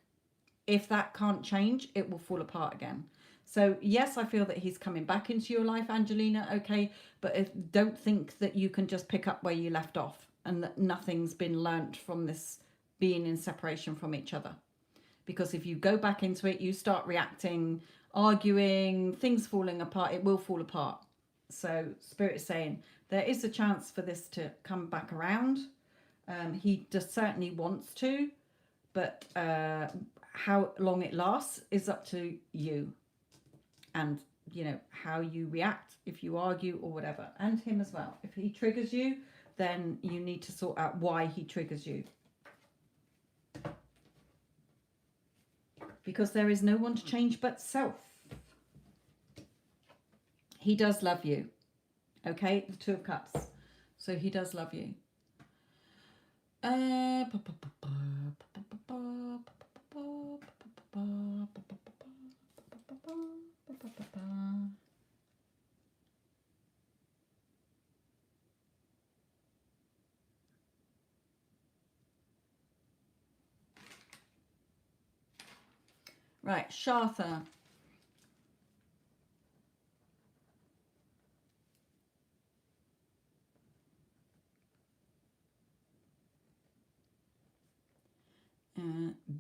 If that can't change, it will fall apart again. So yes, I feel that he's coming back into your life, Angelina, okay? But don't think that you can just pick up where you left off and that nothing's been learnt from this being in separation from each other. Because if you go back into it, you start reacting, arguing, things falling apart, it will fall apart. So Spirit is saying there is a chance for this to come back around. He just certainly wants to, but how long it lasts is up to you, and you know how you react if you argue or whatever, and him as well. If he triggers you, then you need to sort out why he triggers you, because there is no one to change but self. He does love you, okay? The Two of Cups. So he does love you. Right, Shartha.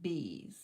Bees.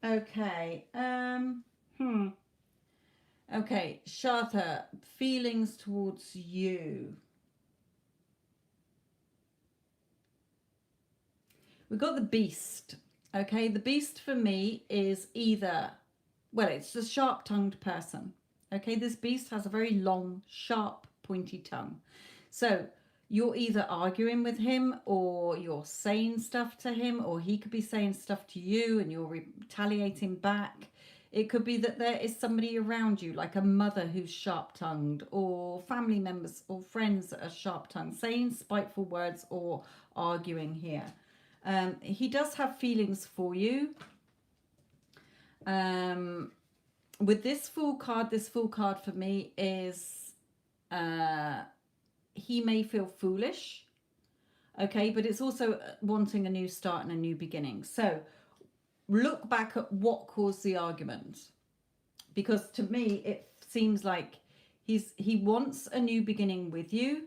Okay. Okay, Shartha, feelings towards you. We've got the beast. Okay, the beast for me is either, well, it's a sharp tongued person. Okay, this beast has a very long, sharp, pointy tongue. So you're either arguing with him or you're saying stuff to him, or he could be saying stuff to you and you're retaliating back. It could be that there is somebody around you, like a mother who's sharp tongued, or family members or friends that are sharp tongued, saying spiteful words or arguing here. He does have feelings for you. With this full card for me is he may feel foolish, okay, but it's also wanting a new start and a new beginning. So look back at what caused the argument, because to me it seems like he wants a new beginning with you,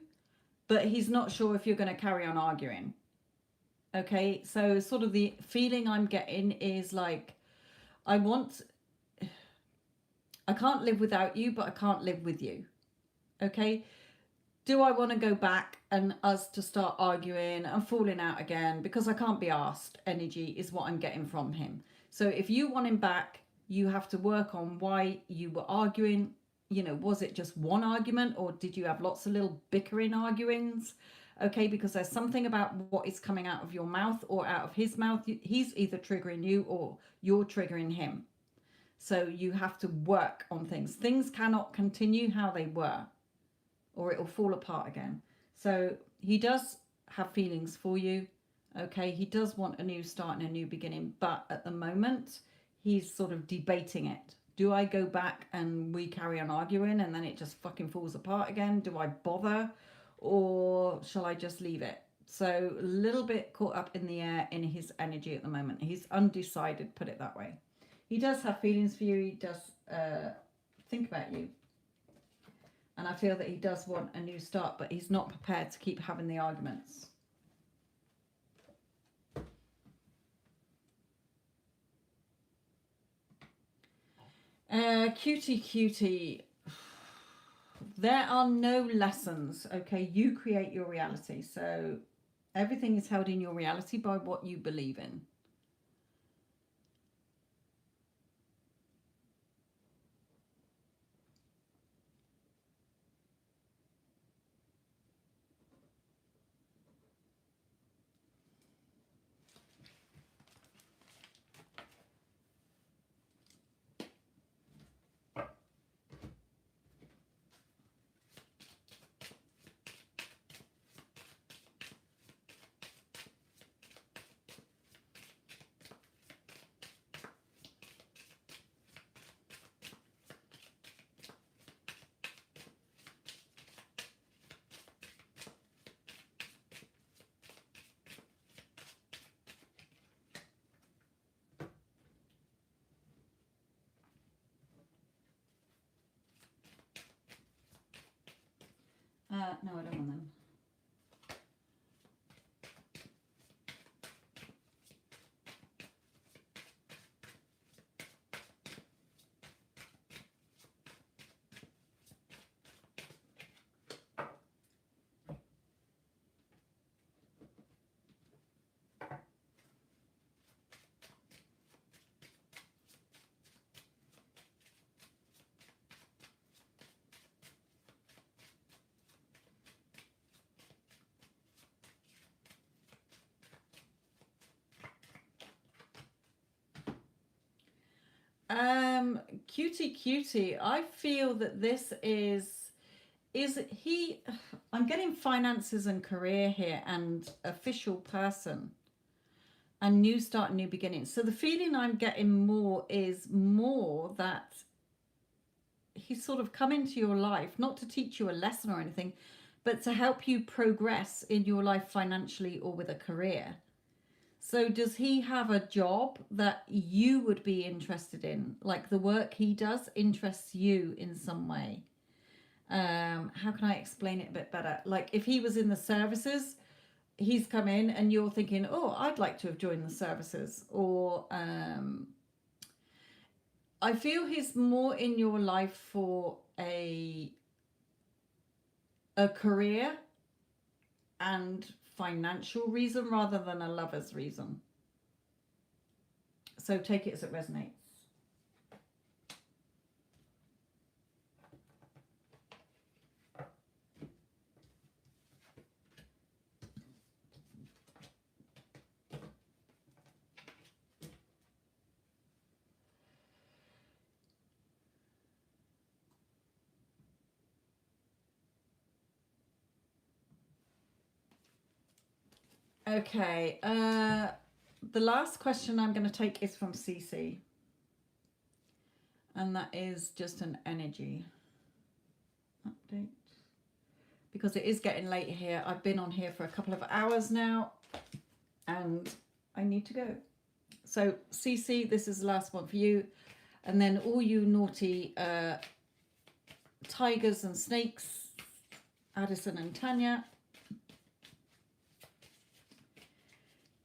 but he's not sure if you're going to carry on arguing. Okay, so sort of the feeling I'm getting is like, I can't live without you, but I can't live with you. Okay, do I want to go back and us to start arguing and falling out again? Because I can't be asked. Energy is what I'm getting from him. So if you want him back, you have to work on why you were arguing. You know, was it just one argument, or did you have lots of little bickering arguings? Okay, because there's something about what is coming out of your mouth or out of his mouth. He's either triggering you or you're triggering him. So you have to work on things. Things cannot continue how they were, or it will fall apart again. So he does have feelings for you. Okay, he does want a new start and a new beginning, but at the moment he's sort of debating it. Do I go back and we carry on arguing and then it just fucking falls apart again? Do I bother, or shall I just leave it? So a little bit caught up in the air in his energy at the moment. He's undecided, put it that way. He does have feelings for you. He does think about you. And I feel that he does want a new start, but he's not prepared to keep having the arguments. Cutie. There are no lessons, okay? You create your reality. So everything is held in your reality by what you believe in. No, I don't want them. Cutie. I feel that this is he. I'm getting finances and career here, and official person, and new start, new beginning. So the feeling I'm getting more is more that he's sort of come into your life, not to teach you a lesson or anything, but to help you progress in your life financially or with a career. So does he have a job that you would be interested in? Like the work he does interests you in some way? How can I explain it a bit better? Like if he was in the services, he's come in and you're thinking, oh, I'd like to have joined the services. Or I feel he's more in your life for a career and financial reason rather than a lover's reason. So take it as it resonates. Okay, the last question I'm going to take is from CC, and that is just an energy update, because it is getting late here. I've been on here for a couple of hours now, and I need to go. So CC, this is the last one for you, and then all you naughty tigers and snakes, Addison and Tanya,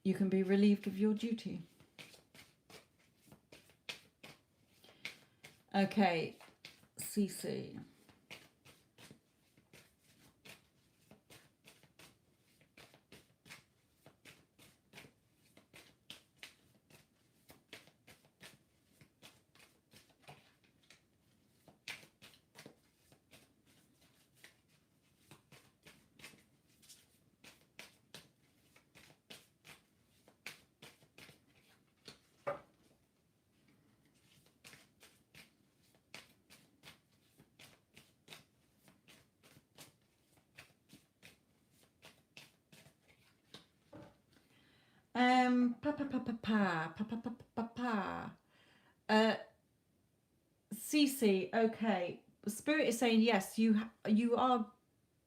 you can be relieved of your duty. Okay, CC. Cece, okay. Spirit is saying yes. You are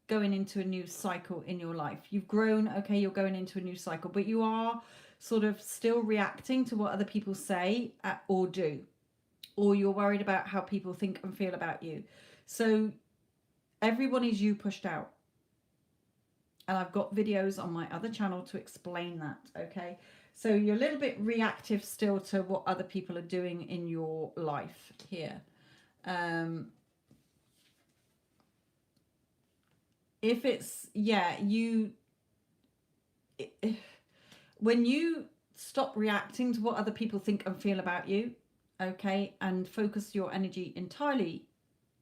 going into a new cycle in your life. You've grown. Okay, you're going into a new cycle, but you are sort of still reacting to what other people say or do, or you're worried about how people think and feel about you. So everyone is you pushed out. And I've got videos on my other channel to explain that, okay? So you're a little bit reactive still to what other people are doing in your life here. If it's, yeah, when you stop reacting to what other people think and feel about you, okay, and focus your energy entirely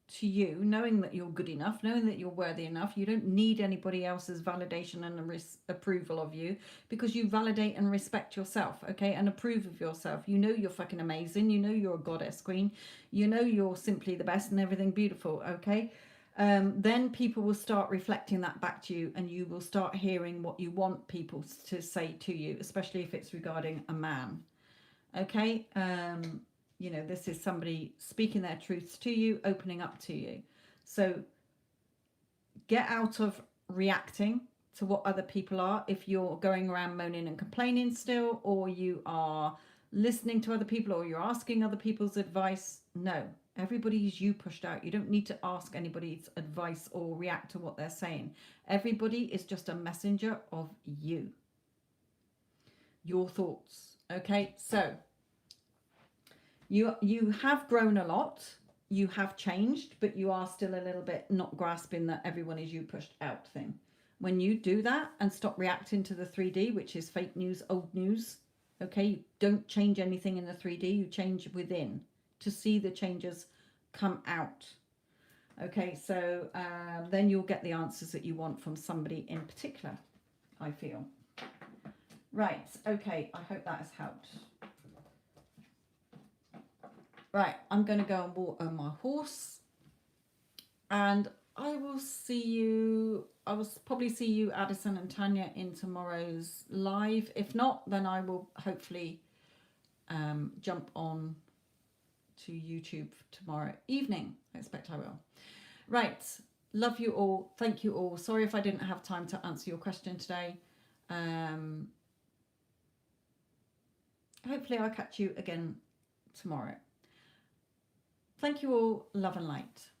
to you, knowing that you're good enough, knowing that you're worthy enough. You don't need anybody else's validation and approval of you, because you validate and respect yourself, okay, and approve of yourself. You know you're fucking amazing. You know you're a goddess queen. You know you're simply the best and everything beautiful, okay? Then people will start reflecting that back to you, and you will start hearing what you want people to say to you, especially if it's regarding a man, okay? You know, this is somebody speaking their truths to you, opening up to you. So get out of reacting to what other people are. If you're going around moaning and complaining still, or you are listening to other people, or you're asking other people's advice, no. Everybody's you pushed out. You don't need to ask anybody's advice or react to what they're saying. Everybody is just a messenger of you. Your thoughts. Okay, so you have grown a lot, you have changed, but you are still a little bit not grasping that everyone is you pushed out thing. When you do that and stop reacting to the 3D, which is fake news, old news, okay, you don't change anything in the 3D, you change within to see the changes come out. Okay, so then you'll get the answers that you want from somebody in particular, I feel. Right, okay, I hope that has helped. Right, I'm going to go and walk on my horse, and I will see you, I will probably see you, Addison and Tanya, in tomorrow's live. If not, then I will hopefully jump on to YouTube tomorrow evening. I expect I will. Right, love you all. Thank you all. Sorry if I didn't have time to answer your question today. Hopefully I'll catch you again tomorrow. Thank you all. Love and light.